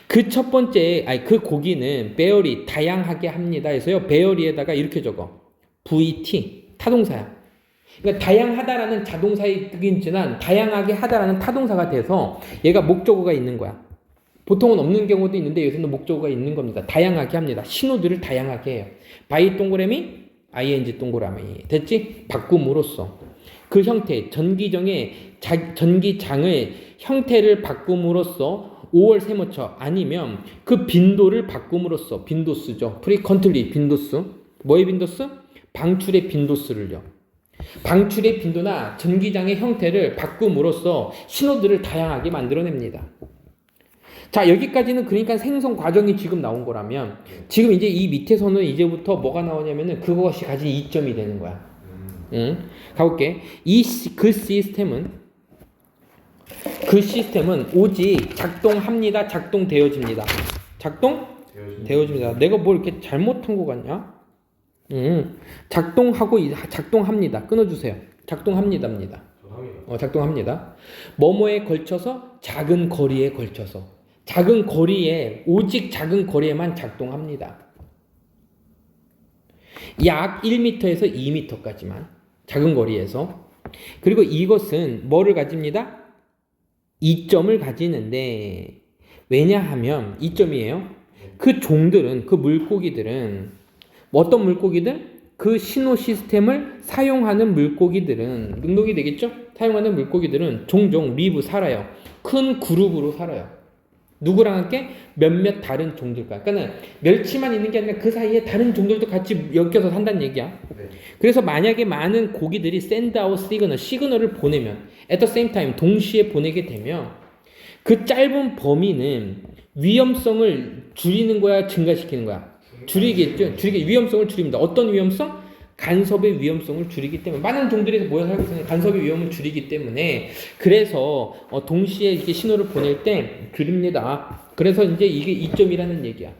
그 첫 번째, 그 고기는 배열이 다양하게 합니다. 해서요. 배열이에다가 이렇게 적어. VT. 타동사야. 그러니까 다양하다라는 자동사의 뜻이지만 다양하게 하다라는 타동사가 돼서 얘가 목적어가 있는 거야. 보통은 없는 경우도 있는데 여기서는 목적어가 있는 겁니다. 다양하게 합니다. 신호들을 다양하게 해요. by 동그라미, ing 동그라미. 됐지? 바꿈으로써. 그 형태, 전기장의 형태를 바꿈으로써 5월 세모쳐 아니면 그 빈도를 바꿈으로써 빈도수죠. 프리컨틀리 빈도수. 뭐의 빈도수? 방출의 빈도수를요. 방출의 빈도나 전기장의 형태를 바꿈으로써 신호들을 다양하게 만들어냅니다. 자, 여기까지는 그러니까 생성 과정이 지금 나온 거라면 지금 이제 이 밑에서는 이제부터 뭐가 나오냐면은 그것이 가진 이점이 되는 거야. 가볼게. 그 시스템은 오직 작동합니다. 작동되어집니다. 작동되어집니다. 내가 뭘 이렇게 잘못한 거 같냐? 작동합니다. 끊어주세요. 작동합니다입니다. 작동합니다. 뭐뭐에 걸쳐서 작은 거리에 걸쳐서 오직 작은 거리에만 작동합니다. 약 1m에서 2m까지만 작은 거리에서. 그리고 이것은 뭐를 가집니다? 이점을 가지는데 왜냐하면 이점이에요. 그 종들은 그 물고기들은 어떤 물고기들? 그 신호 시스템을 사용하는 물고기들은 능동이 되겠죠? 사용하는 물고기들은 종종 리브 살아요. 큰 그룹으로 살아요. 누구랑 함께? 몇몇 다른 종들과. 그러니까 멸치만 있는 게 아니라 그 사이에 다른 종들도 같이 엮여서 산다는 얘기야. 네. 그래서 만약에 많은 고기들이 send out 시그널을 보내면 at the same time 동시에 보내게 되면 그 짧은 범위는 위험성을 줄이는 거야, 증가시키는 거야? 줄이겠죠. 위험성을 줄입니다. 어떤 위험성? 간섭의 위험성을 줄이기 때문에 많은 종들이 모여 살고 있으니 간섭의 위험을 줄이기 때문에 그래서 동시에 이렇게 신호를 보낼 때 줄입니다. 그래서 이제 이게 이점이라는 얘기야.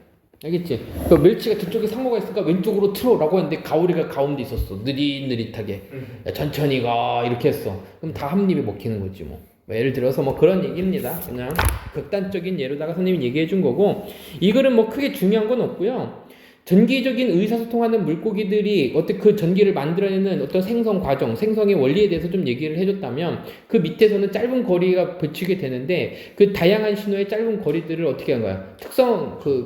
알겠지? 그 멸치가 저쪽에 상어가 있으니까 왼쪽으로 틀어라고 했는데 가오리가 가운데 있었어. 느릿느릿하게. 야, 천천히 가 이렇게 했어. 그럼 다 한 입에 먹히는 거지 뭐. 예를 들어서 뭐 그런 얘기입니다. 그냥 극단적인 예로다가 선생님이 얘기해 준 거고 이거는 뭐 크게 중요한 건 없고요. 전기적인 의사소통하는 물고기들이 어떻게 그 전기를 만들어내는 어떤 생성 과정, 생성의 원리에 대해서 좀 얘기를 해줬다면 그 밑에서는 짧은 거리가 비추게 되는데 그 다양한 신호의 짧은 거리들을 어떻게 한 거야?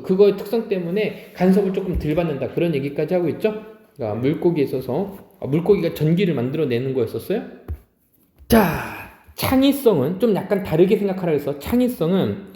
그거의 특성 때문에 간섭을 조금 덜 받는다. 그런 얘기까지 하고 있죠? 그러니까 물고기에 있어서 물고기가 전기를 만들어내는 거였었어요? 자, 창의성은 좀 약간 다르게 생각하라 해서 창의성은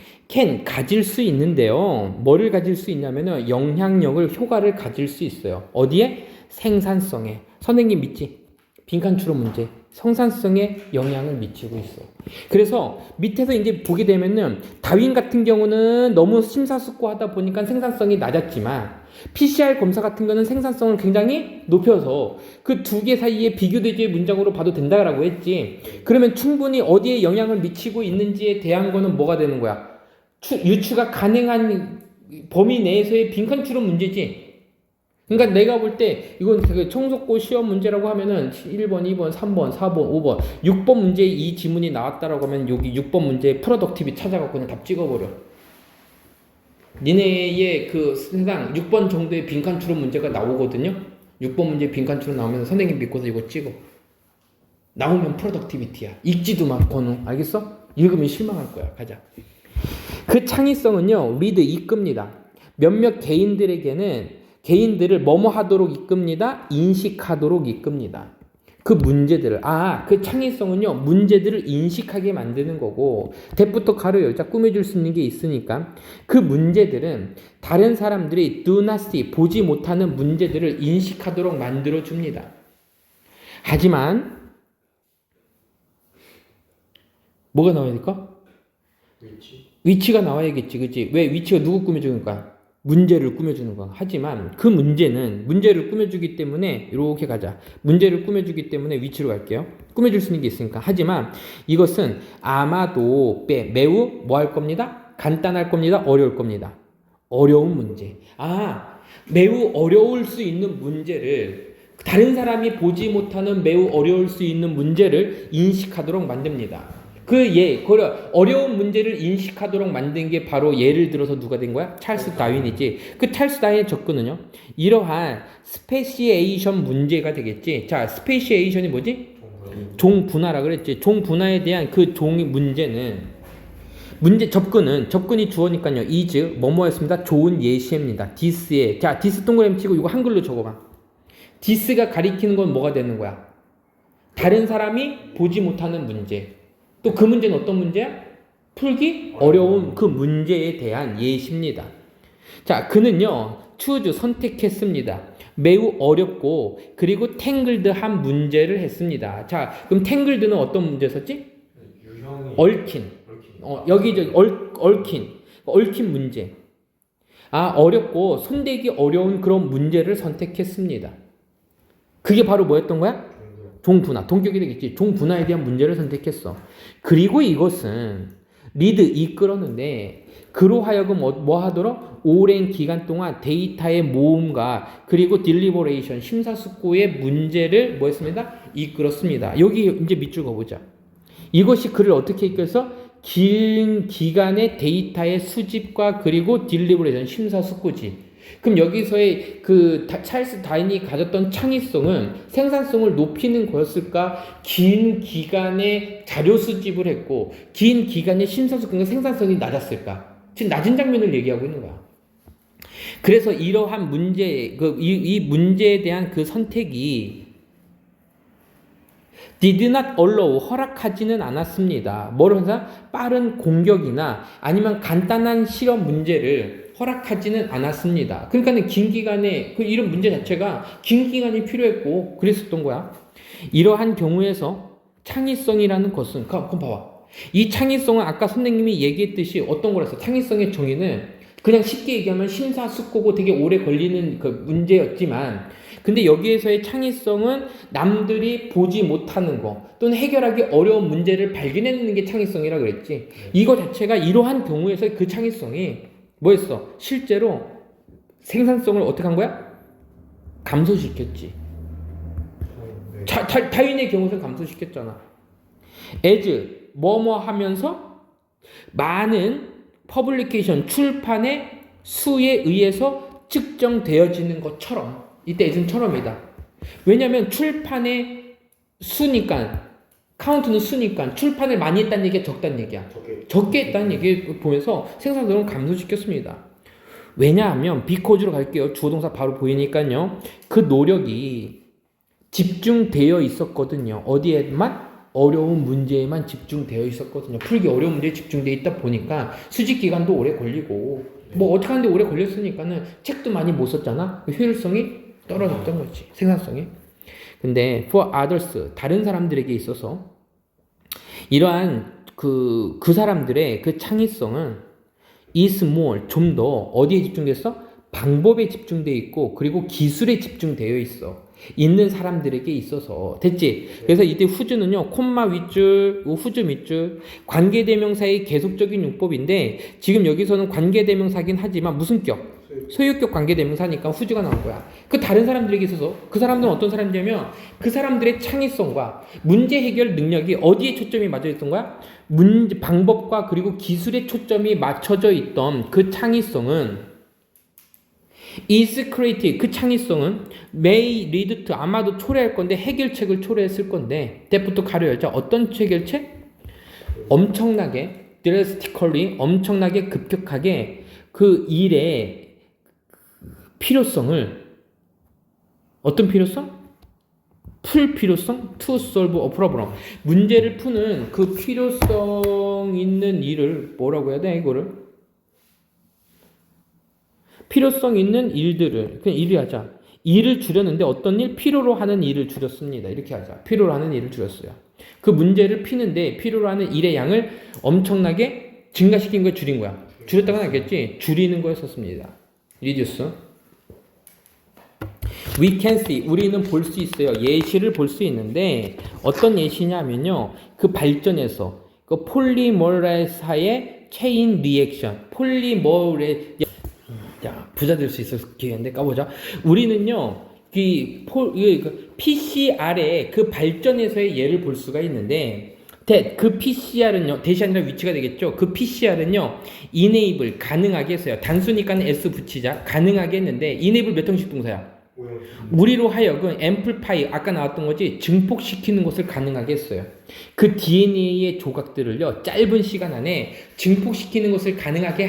가질 수 있는데요. 뭐를 가질 수 있냐면은 영향력을, 효과를 가질 수 있어요. 어디에? 생산성에. 선생님 믿지? 빈칸 추론 문제. 생산성에 영향을 미치고 있어. 그래서 밑에서 이제 보게 되면은 다윈 같은 경우는 너무 심사숙고하다 보니까 생산성이 낮았지만 PCR 검사 같은 거는 생산성을 굉장히 높여서 그 두 개 사이에 비교대조의 문장으로 봐도 된다라고 했지. 그러면 충분히 어디에 영향을 미치고 있는지에 대한 거는 뭐가 되는 거야? 유추가 가능한 범위 내에서의 빈칸 추론 문제지. 그러니까 내가 볼 때 이건 되게 청속고 시험 문제라고 하면은 1번, 2번, 3번, 4번, 5번, 6번 문제에 이 지문이 나왔다라고 하면 여기 6번 문제에 프로덕티비 찾아갖고 그냥 답 찍어버려. 니네의 그 세상 6번 정도의 빈칸 추론 문제가 나오거든요. 6번 문제 빈칸 추론 나오면 선생님 믿고서 이거 찍어. 나오면 프로덕티비티야. 읽지도 마, 권우. 알겠어? 읽으면 실망할 거야. 가자. 그 창의성은요, 리드 이끕니다. 몇몇 개인들을 뭐뭐 하도록 이끕니다. 인식하도록 이끕니다. 그 문제들을, 그 창의성은요, 문제들을 인식하게 만드는 거고, 대부터 가로 열자 꾸며줄 수 있는 게 있으니까, 그 문제들은 다른 사람들이 do not see, 보지 못하는 문제들을 인식하도록 만들어줍니다. 하지만, 뭐가 나와야 될까? 위치가 나와야겠지, 그치? 왜 위치가 누구 꾸며주는 거야? 문제를 꾸며주는 거야. 하지만 그 문제는 문제를 꾸며주기 때문에 이렇게 가자. 문제를 꾸며주기 때문에 위치로 갈게요. 꾸며줄 수 있는 게 있으니까. 하지만 이것은 아마도 매우 뭐 할 겁니다? 간단할 겁니다. 어려울 겁니다. 어려운 문제. 매우 어려울 수 있는 문제를 다른 사람이 보지 못하는 매우 어려울 수 있는 문제를 인식하도록 만듭니다. 어려운 문제를 인식하도록 만든 게 바로 예를 들어서 누가 된 거야? 찰스 다윈이지. 그 찰스 다윈의 접근은요, 이러한 스페시에이션 문제가 되겠지. 자, 스페시에이션이 뭐지? 종분화라 그랬지. 종분화에 대한 그 종의 접근이 주어니까요. is, 뭐뭐였습니다. 좋은 예시입니다. this에. 자, this 동그라미 치고 이거 한글로 적어봐. this가 가리키는 건 뭐가 되는 거야? 다른 사람이 보지 못하는 문제. 또 그 문제는 어떤 문제야? 풀기 어려운 그 문제에 대한 예시입니다. 자, 그는요, choose, 선택했습니다. 매우 어렵고, 그리고 tangled한 문제를 했습니다. 자, 그럼 tangled는 어떤 문제였었지? 얽힌. 여기저기 얽힌 문제. 어렵고, 손대기 어려운 그런 문제를 선택했습니다. 그게 바로 뭐였던 거야? 종분화, 동격이 되겠지. 종분화에 대한 문제를 선택했어. 그리고 이것은 이끌었는데 그로 하여금 뭐 하도록? 오랜 기간 동안 데이터의 모음과 그리고 딜리버레이션, 심사숙고의 문제를 뭐 했습니다? 이끌었습니다. 여기 이제 밑줄 그어보자. 이것이 그를 어떻게 이끌어서? 긴 기간의 데이터의 수집과 그리고 딜리버레이션, 심사숙고지. 그럼 여기서의 그 찰스 다윈이 가졌던 창의성은 생산성을 높이는 거였을까? 긴 기간의 자료 수집을 했고 긴 기간의 심사숙고가 생산성이 낮았을까? 지금 낮은 장면을 얘기하고 있는 거야. 그래서 이러한 문제, 이 문제에 대한 그 선택이 did not allow, 허락하지는 않았습니다. 뭐를 해서 빠른 공격이나 아니면 간단한 실험 문제를 허락하지는 않았습니다. 그러니까 긴 기간에 이런 문제 자체가 긴 기간이 필요했고 그랬었던 거야. 이러한 경우에서 창의성이라는 것은 그럼 봐봐. 이 창의성은 아까 선생님이 얘기했듯이 어떤 거라서 창의성의 정의는 그냥 쉽게 얘기하면 심사숙고고 되게 오래 걸리는 그 문제였지만 근데 여기에서의 창의성은 남들이 보지 못하는 거 또는 해결하기 어려운 문제를 발견해내는 게 창의성이라 그랬지. 이거 자체가 이러한 경우에서 그 창의성이 뭐였어? 실제로 생산성을 어떻게 한 거야? 감소시켰지. 다윈의 경우는 감소시켰잖아. as 뭐뭐 하면서 많은 퍼블리케이션 출판의 수에 의해서 측정되어지는 것처럼 이때 as는처럼이다. 왜냐하면 출판의 수니까 카운트는 수니까 출판을 많이 했다는 얘기야 적다는 얘기야 적게 했다는 얘기 보면서 생산성을 감소시켰습니다. 왜냐하면 비코즈로 갈게요. 주어동사 바로 보이니까요. 그 노력이 집중되어 있었거든요. 어디에만? 어려운 문제에만 집중되어 있었거든요. 풀기 어려운 문제에 집중되어 있다 보니까 수집 기간도 오래 걸리고 뭐 어떻게 하는데 오래 걸렸으니까는 책도 많이 못 썼잖아. 효율성이 떨어졌던 거지. 생산성이. 근데 for others 다른 사람들에게 있어서 이러한 그 사람들의 그 창의성은 is more 좀 더 어디에 집중됐어? 방법에 집중되어 있고 그리고 기술에 집중되어 있어. 있는 사람들에게 있어서 됐지? 그래서 이때 후즈는요 콤마 윗줄, 후즈 밑줄 관계대명사의 계속적인 용법인데 지금 여기서는 관계대명사긴 하지만 무슨 격? 소유격 관계대명사니까 후즈가 나온 거야. 그 다른 사람들에게 있어서 그 사람들은 어떤 사람들이냐면 그 사람들의 창의성과 문제 해결 능력이 어디에 초점이 맞춰 있던 거야? 문제 방법과 그리고 기술에 초점이 맞춰져 있던 그 창의성은 is creative 그 창의성은 may lead to 아마도 초래할 건데 해결책을 초래했을 건데 때부터 가려야죠. 어떤 해결책? 엄청나게 drastically 엄청나게 급격하게 그 일의 필요성을 어떤 필요성? 풀 필요성? to solve a problem 문제를 푸는 그 필요성 있는 일을 뭐라고 해야 돼 이거를? 필요성 있는 일들을 그냥 일을 하자. 일을 줄였는데 어떤 일? 필요로 하는 일을 줄였습니다. 이렇게 하자. 필요로 하는 일을 줄였어요. 그 문제를 피는데 필요로 하는 일의 양을 엄청나게 증가시킨 걸 줄인 거야. 줄였다고는 하겠지? 줄이는 거였었습니다. reduce. We can see. 우리는 볼 수 있어요. 예시를 볼 수 있는데 어떤 예시냐면요. 그 발전에서 그 폴리머라이사의 체인 리액션. 야, 부자 될 수 있을 기회인데 까보자. 우리는요, PCR의 그 발전에서의 예를 볼 수가 있는데, 그 PCR은요, 대시 아니라 위치가 되겠죠. 그 PCR은요, enable 가능하게 했어요. 단수니까는 S 붙이자. 가능하게 했는데, enable 몇 형식 동사야? 우리로 하여금 amplify 아까 나왔던 거지 증폭시키는 것을 가능하게 했어요. 그 DNA의 조각들을요 짧은 시간 안에 증폭시키는 것을 가능하게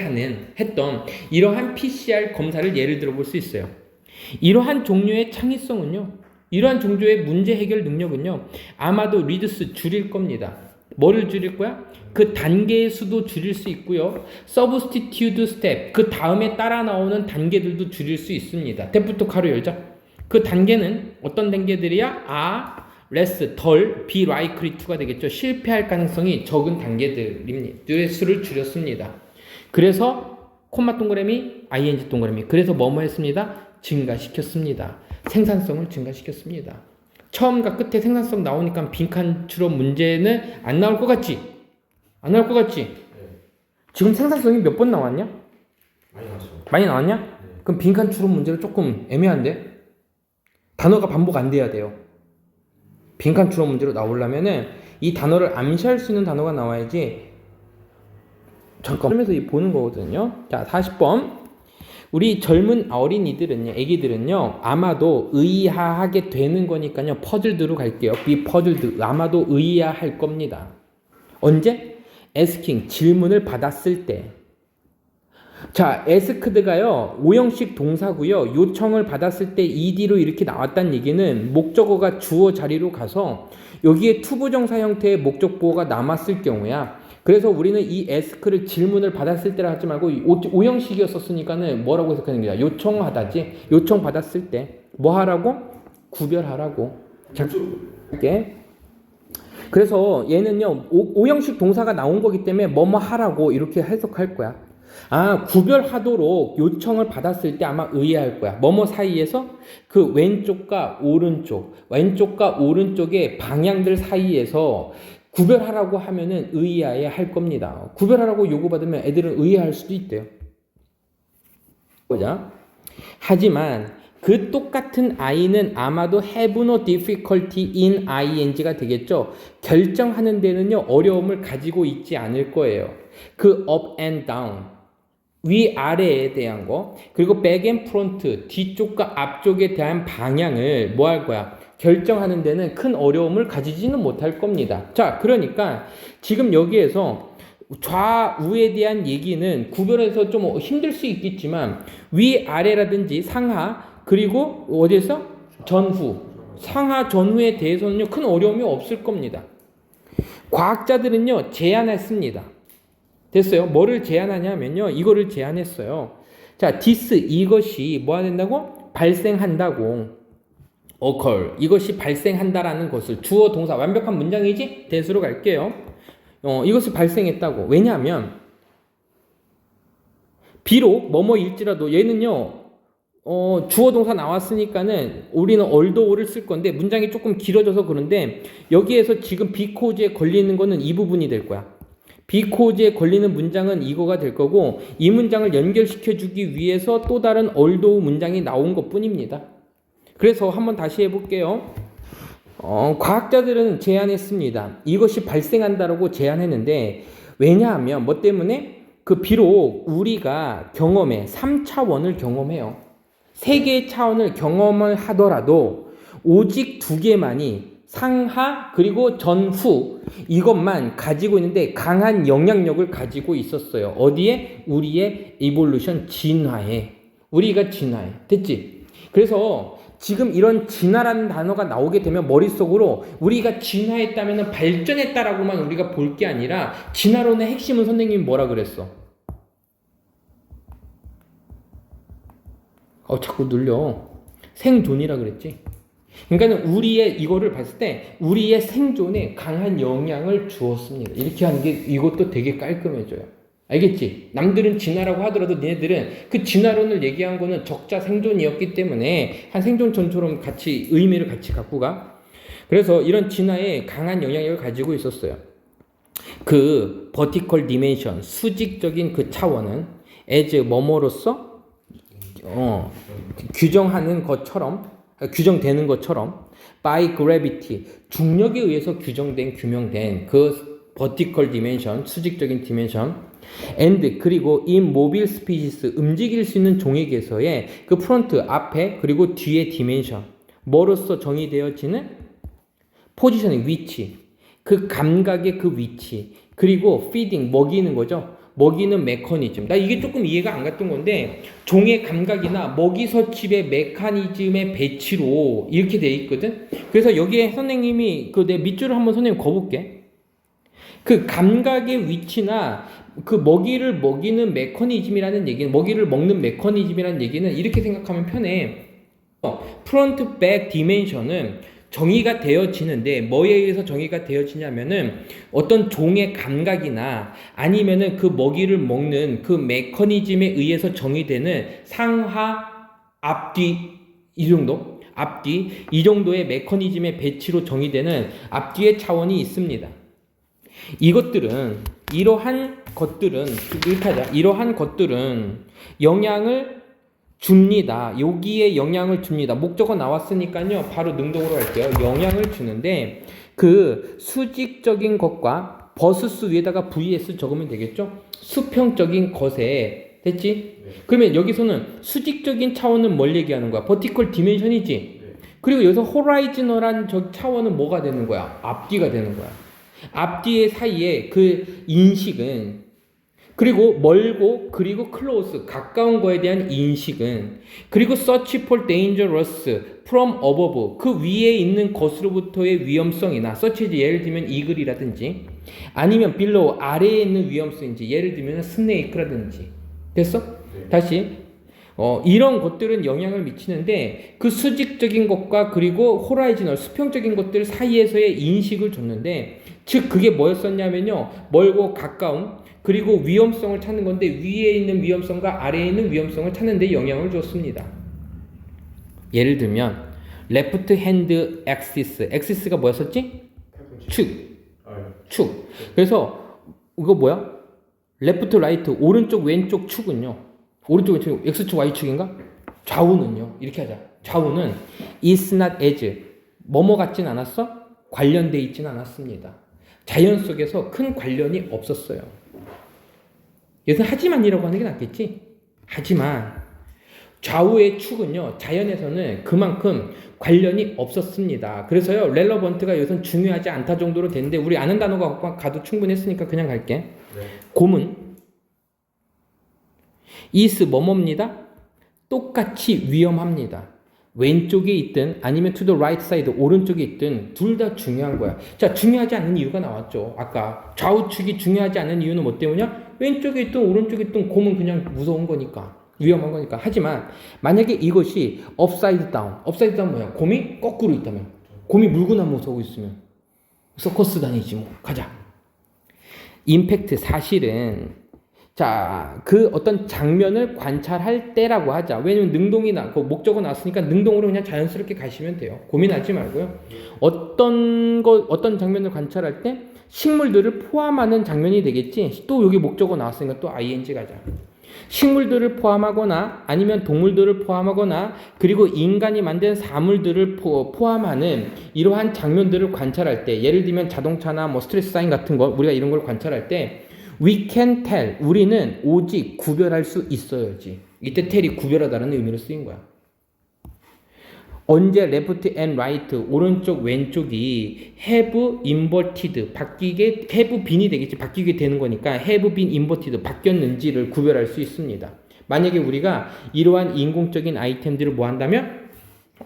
했던 이러한 PCR 검사를 예를 들어 볼 수 있어요. 이러한 종류의 창의성은요, 이러한 종류의 문제 해결 능력은요 아마도 reduce 줄일 겁니다. 뭐를 줄일 거야? 그 단계의 수도 줄일 수 있고요. substitute step 그 다음에 따라 나오는 단계들도 줄일 수 있습니다. 대부터 가로 열자. 그 단계는 어떤 단계들이야? less 덜 be likely to가 되겠죠. 실패할 가능성이 적은 단계들의 수를 줄였습니다. 그래서 콤마 동그라미 ing 동그라미 그래서 뭐뭐 했습니다? 증가시켰습니다. 생산성을 증가시켰습니다. 처음과 끝에 생산성 나오니까 빈칸 추론 문제는 안 나올 것 같지? 안 나올 것 같지? 네. 지금 생산성이 몇 번 나왔냐? 많이 나왔죠. 많이 나왔냐? 네. 그럼 빈칸 추론 문제는 조금 애매한데? 단어가 반복 안 돼야 돼요. 빈칸 추론 문제로 나오려면은 이 단어를 암시할 수 있는 단어가 나와야지. 잠깐 하면서 보는 거거든요. 자, 40번. 우리 젊은 어린이들은요, 애기들은요, 아마도 의아하게 되는 거니까요, 퍼즐드로 갈게요. be puzzled. 아마도 의아할 겁니다. 언제? asking, 질문을 받았을 때. 자, asked가요, 오형식 동사고요, 요청을 받았을 때 ed로 이렇게 나왔다는 얘기는 목적어가 주어 자리로 가서 여기에 투부정사 형태의 목적보어가 남았을 경우야. 그래서 우리는 이 ask를 질문을 받았을 때라 하지 말고 오형식이었었으니까는 뭐라고 해석하는 거야? 요청하다지. 요청 받았을 때 뭐 하라고? 구별하라고. 작게. 그래서 얘는요, 오형식 동사가 나온 거기 때문에 뭐뭐 하라고 이렇게 해석할 거야. 아, 구별하도록 요청을 받았을 때 아마 의아할 거야. 뭐뭐 사이에서 그 왼쪽과 오른쪽의 방향들 사이에서 구별하라고 하면은 의아해 할 겁니다. 구별하라고 요구받으면 애들은 의아할 수도 있대요. 보자. 하지만 그 똑같은 I는 아마도 have no difficulty in ing가 되겠죠. 결정하는 데는요, 어려움을 가지고 있지 않을 거예요. 그 up and down, 위아래에 대한 거, 그리고 back and front, 뒤쪽과 앞쪽에 대한 방향을 뭐 할 거야? 결정하는 데는 큰 어려움을 가지지는 못할 겁니다. 자, 그러니까 지금 여기에서 좌우에 대한 얘기는 구별해서 좀 힘들 수 있겠지만 위아래라든지 상하, 그리고 어디에서? 전후. 상하, 전후에 대해서는요, 큰 어려움이 없을 겁니다. 과학자들은요, 제안했습니다. 됐어요? 뭐를 제안하냐면요, 이거를 제안했어요. 자, this, 이것이 뭐 된다고? 발생한다고. occur, 이것이 발생한다라는 것을, 주어 동사, 완벽한 문장이지? 대수로 갈게요. 이것이 발생했다고. 왜냐하면 비록 뭐뭐일지라도 얘는요, 주어 동사 나왔으니까는 우리는 although를 쓸 건데 문장이 조금 길어져서 그런데 여기에서 지금 because에 걸리는 거는 이 부분이 될 거야. because에 걸리는 문장은 이거가 될 거고, 이 문장을 연결시켜 주기 위해서 또 다른 although 문장이 나온 것 뿐입니다. 그래서 한번 다시 해볼게요. 과학자들은 제안했습니다. 이것이 발생한다라고 제안했는데, 왜냐하면 뭐 때문에? 그 비록 우리가 경험해 3차원을 경험해요. 3개의 차원을 경험을 하더라도 오직 2개만이 상하 그리고 전후 이것만 가지고 있는데 강한 영향력을 가지고 있었어요. 어디에? 우리의 evolution, 진화에. 우리가 진화해. 됐지? 그래서 지금 이런 진화라는 단어가 나오게 되면 머릿속으로 우리가 진화했다면 발전했다라고만 우리가 볼 게 아니라, 진화론의 핵심은 선생님이 뭐라 그랬어? 자꾸 눌려. 생존이라 그랬지. 그러니까 우리의 이거를 봤을 때 우리의 생존에 강한 영향을 주었습니다. 이렇게 하는 게 이것도 되게 깔끔해져요. 알겠지? 남들은 진화라고 하더라도 니네들은 그 진화론을 얘기한 거는 적자 생존이었기 때문에 한 생존전처럼 같이 의미를 같이 갖고 가. 그래서 이런 진화에 강한 영향력을 가지고 있었어요. 그 vertical dimension, 수직적인 그 차원은 as 뭐뭐로서 규정하는 것처럼, 규정되는 것처럼 by gravity, 중력에 의해서 규명된 그 vertical dimension, 수직적인 dimension, and 그리고 in mobile species, 움직일 수 있는 종에게서의 그 프론트, 앞에 그리고 뒤의 dimension, 뭐로서 정의되어지는 포지셔닝, 위치, 그 감각의 그 위치, 그리고 feeding, 먹이는 거죠. 먹이는 메커니즘. 나 이게 조금 이해가 안 갔던 건데, 종의 감각이나 먹이 서집의 메커니즘의 배치로 이렇게 돼 있거든. 그래서 여기에 선생님이 내 밑줄을 한번 선생님 거볼게. 그 감각의 위치나 그 먹이를 먹이는 메커니즘이라는 얘기는, 먹이를 먹는 메커니즘이라는 얘기는 이렇게 생각하면 편해. 프론트 백 디멘션은 정의가 되어지는데, 뭐에 의해서 정의가 되어지냐면은 어떤 종의 감각이나 아니면은 그 먹이를 먹는 그 메커니즘에 의해서 정의되는 상하, 앞뒤, 이 정도? 앞뒤, 이 정도의 메커니즘의 배치로 정의되는 앞뒤의 차원이 있습니다. 이러한 것들은 영향을 줍니다. 여기에 영향을 줍니다. 목적어 나왔으니까요, 바로 능동으로 할게요. 영향을 주는데, 그 수직적인 것과 버스스 위에다가 vs 적으면 되겠죠? 수평적인 것에 됐지? 네. 그러면 여기서는 수직적인 차원은 뭘 얘기하는 거야? 버티컬 디멘션이지? 네. 그리고 여기서 호라이즈널한 저 차원은 뭐가 되는 거야? 앞뒤가 되는 거야. 앞뒤의 사이에 그 인식은, 그리고 멀고 그리고 close 가까운 거에 대한 인식은, 그리고 search for dangerous from above 그 위에 있는 것으로부터의 위험성이나 search 예를 들면 이글이라든지 아니면 below 아래에 있는 위험성인지 예를 들면 스네이크라든지. 됐어? 네. 다시 이런 것들은 영향을 미치는데 그 수직적인 것과 그리고 호라이즈널 수평적인 것들 사이에서의 인식을 줬는데, 즉 그게 뭐였었냐면요, 멀고 가까운 그리고 위험성을 찾는 건데 위에 있는 위험성과 아래에 있는 위험성을 찾는 데 영향을 줬습니다. 예를 들면 left hand axis, axis가 뭐였었지? 축. 아, 네. 축. 그래서 이거 뭐야? left right 오른쪽 왼쪽 축은요, 오른쪽 왼쪽 x축 y축인가? 좌우는요 이렇게 하자. 좌우는 is not as 뭐뭐 같진 않았어? 관련돼 있진 않았습니다. 자연 속에서 큰 관련이 없었어요. 여기서 하지만이라고 하는 게 낫겠지? 하지만 좌우의 축은요 자연에서는 그만큼 관련이 없었습니다. 그래서요 렐러번트가 여기선 중요하지 않다 정도로 되는데 우리 아는 단어가 가도 충분했으니까 그냥 갈게. 네. 곰은 is 뭐뭐입니다. 똑같이 위험합니다. 왼쪽에 있든 아니면 to the right side 오른쪽에 있든 둘 다 중요한 거야. 자, 중요하지 않은 이유가 나왔죠. 아까 좌우축이 중요하지 않은 이유는 뭐 때문이야? 왼쪽에 있든 오른쪽에 있든 곰은 그냥 무서운 거니까, 위험한 거니까. 하지만 만약에 이것이 upside down, upside down 뭐야? 곰이 거꾸로 있다면, 곰이 물구나무 서고 있으면 서커스 다니지 뭐. 가자. 임팩트 사실은 자, 그 어떤 장면을 관찰할 때라고 하자. 왜냐면 능동이 그 목적어 나왔으니까 능동으로 그냥 자연스럽게 가시면 돼요. 고민하지 말고요. 어떤 장면을 관찰할 때 식물들을 포함하는 장면이 되겠지. 또 여기 목적어 나왔으니까 또 ing 가자. 식물들을 포함하거나 아니면 동물들을 포함하거나 그리고 인간이 만든 사물들을 포함하는 이러한 장면들을 관찰할 때, 예를 들면 자동차나 뭐 스트레스 사인 같은 거 우리가 이런 걸 관찰할 때 we can tell 우리는 오직 구별할 수 있어야지. 이때 tell이 구별하다는 의미로 쓰인 거야. 언제 left and right 오른쪽 왼쪽이 have inverted 바뀌게 have been이 되겠지. 바뀌게 되는 거니까 have been inverted 바뀌었는지를 구별할 수 있습니다. 만약에 우리가 이러한 인공적인 아이템들을 뭐 한다면?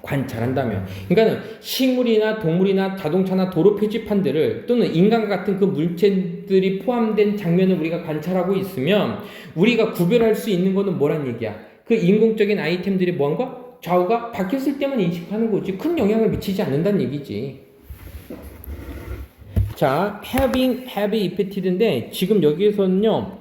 관찰한다면. 그러니까 식물이나 동물이나 자동차나 도로 표지판들을 또는 인간과 같은 그 물체들이 포함된 장면을 우리가 관찰하고 있으면 우리가 구별할 수 있는 거는 뭐란 얘기야? 그 인공적인 아이템들이 뭐한 거? 좌우가 바뀌었을 때만 인식하는 거지. 큰 영향을 미치지 않는다는 얘기지. 자, have effected인데 지금 여기에서는요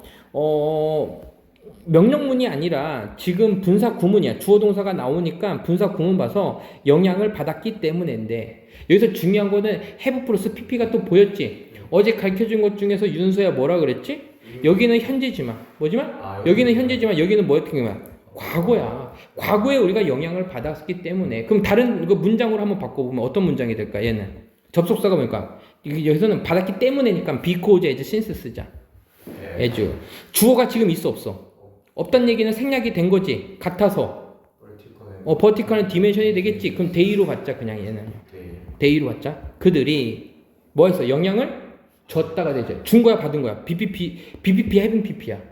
명령문이 아니라 지금 분사 구문이야. 주어 동사가 나오니까 분사 구문 봐서 영향을 받았기 때문인데, 여기서 중요한 거는 have 플러스 pp가 또 보였지. 어제 가르쳐준 것 중에서 윤서야 뭐라 그랬지? 여기는 현재지만 뭐지만? 여기는 현재지만 여기는 뭐였던 거야? 과거야. 과거에 우리가 영향을 받았기 때문에. 그럼 다른 그 문장으로 한번 바꿔보면 어떤 문장이 될까? 얘는 접속사가 뭘까? 여기서는 받았기 때문에니까 because as since 쓰자. as. 주어가 지금 있어 없어? 없단 얘기는 생략이 된 거지. 같아서. 버티컬은 디멘션이 되겠지. 그럼 데이로 받자. 그냥 얘는. 데이로 받자. 그들이 뭐 했어? 영향을 줬다가 되죠. 준 거야 받은 거야. BPP 해븐 PP야.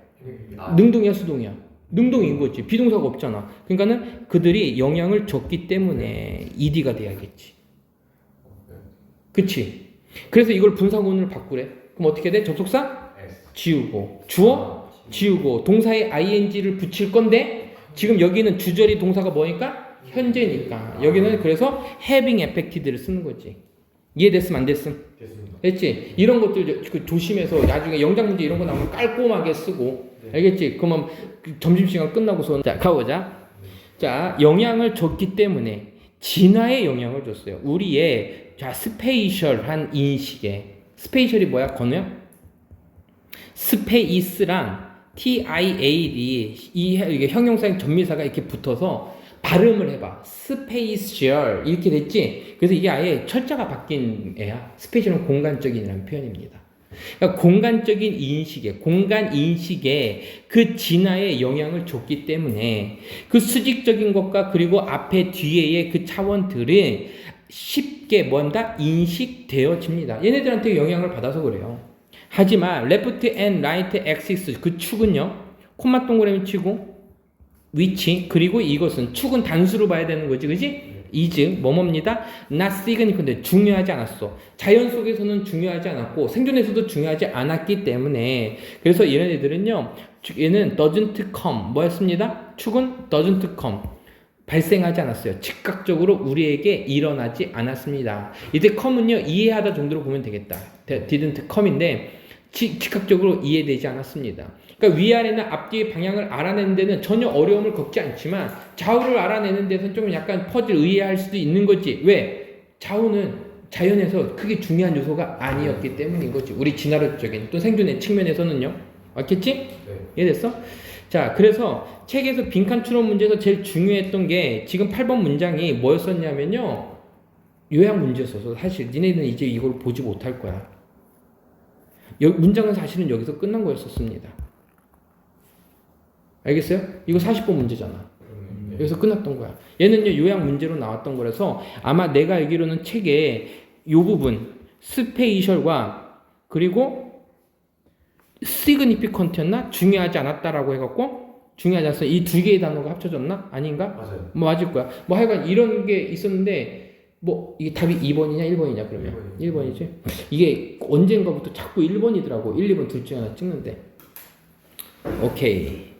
능동이야 수동이야? 능동인 거지. 비동사가 없잖아. 그러니까는 그들이 영향을 줬기 때문에 ED가 돼야겠지. 그치? 그래서 이걸 분사구문을 바꾸래. 그럼 어떻게 돼? 접속사? 지우고. 주어? 지우고. 동사에 ing를 붙일 건데 지금 여기는 주절이 동사가 뭐니까? 현재니까. 여기는 그래서 having effected를 쓰는 거지. 이해됐음 안 됐음? 됐습니다. 됐지? 이런 것들 조심해서 나중에 영작 문제 이런 거 나오면 깔끔하게 쓰고. 알겠지? 그러면 점심시간 끝나고서 자 가보자. 자, 영향을 줬기 때문에 진화에 영향을 줬어요. 우리의 자 스페이셜한 인식에. 스페이셜이 뭐야? 건우야? 스페이스랑 TIAD 이게 형용사랑 전미사가 이렇게 붙어서 발음을 해봐. 스페이셜 이렇게 됐지? 그래서 이게 아예 철자가 바뀐 애야. 스페이셜은 공간적인이라는 표현입니다. 그러니까 공간적인 공간 인식에 그 진화에 영향을 줬기 때문에 그 수직적인 것과 그리고 앞에 뒤에의 그 차원들은 쉽게 뭔가 인식되어집니다. 얘네들한테 영향을 받아서 그래요. 하지만 left and right axis 그 축은요, 콤마 동그라미 치고 위치 그리고 이것은 축은 단수로 봐야 되는 거지, 그지? is 뭐뭐입니다. not significant 중요하지 않았어. 자연 속에서는 중요하지 않았고 생존에서도 중요하지 않았기 때문에 그래서 얘네들은요, 얘는 doesn't come 뭐였습니다. 축은 doesn't come 발생하지 않았어요. 즉각적으로 우리에게 일어나지 않았습니다. 이때 come은요 이해하다 정도로 보면 되겠다. didn't come인데 즉각적으로 이해되지 않았습니다. 그러니까 위아래나 앞뒤의 방향을 알아내는 데는 전혀 어려움을 겪지 않지만 좌우를 알아내는 데서는 좀 약간 퍼즐 의해할 수도 있는 거지. 왜? 좌우는 자연에서 크게 중요한 요소가 아니었기 때문인 거지. 우리 진화론적인 또 생존의 측면에서는요. 맞겠지? 네. 이해됐어? 자, 그래서 책에서 빈칸 추론 문제에서 제일 중요했던 게 지금 8번 문장이 뭐였었냐면요. 요약 문제였어서 사실 니네는 이제 이걸 보지 못할 거야. 문장은 사실은 여기서 끝난 거였었습니다. 알겠어요? 이거 40번 문제잖아. 네. 여기서 끝났던 거야. 얘는요 요약 문제로 나왔던 거라서 아마 내가 알기로는 책에 요 부분 스페이셜과 그리고 시그니피컨트였나? 중요하지 않았다라고 해갖고 중요하지 않았어. 이 두 개의 단어가 합쳐졌나? 아닌가? 맞아요. 뭐 맞을 거야. 뭐 하여간 이런 게 있었는데 뭐 이게 답이 2번이냐 1번이냐 그러면 1번이지. 이게 언젠가부터 자꾸 1번이더라고. 1, 2번 둘 중에 하나 찍는데. 오케이.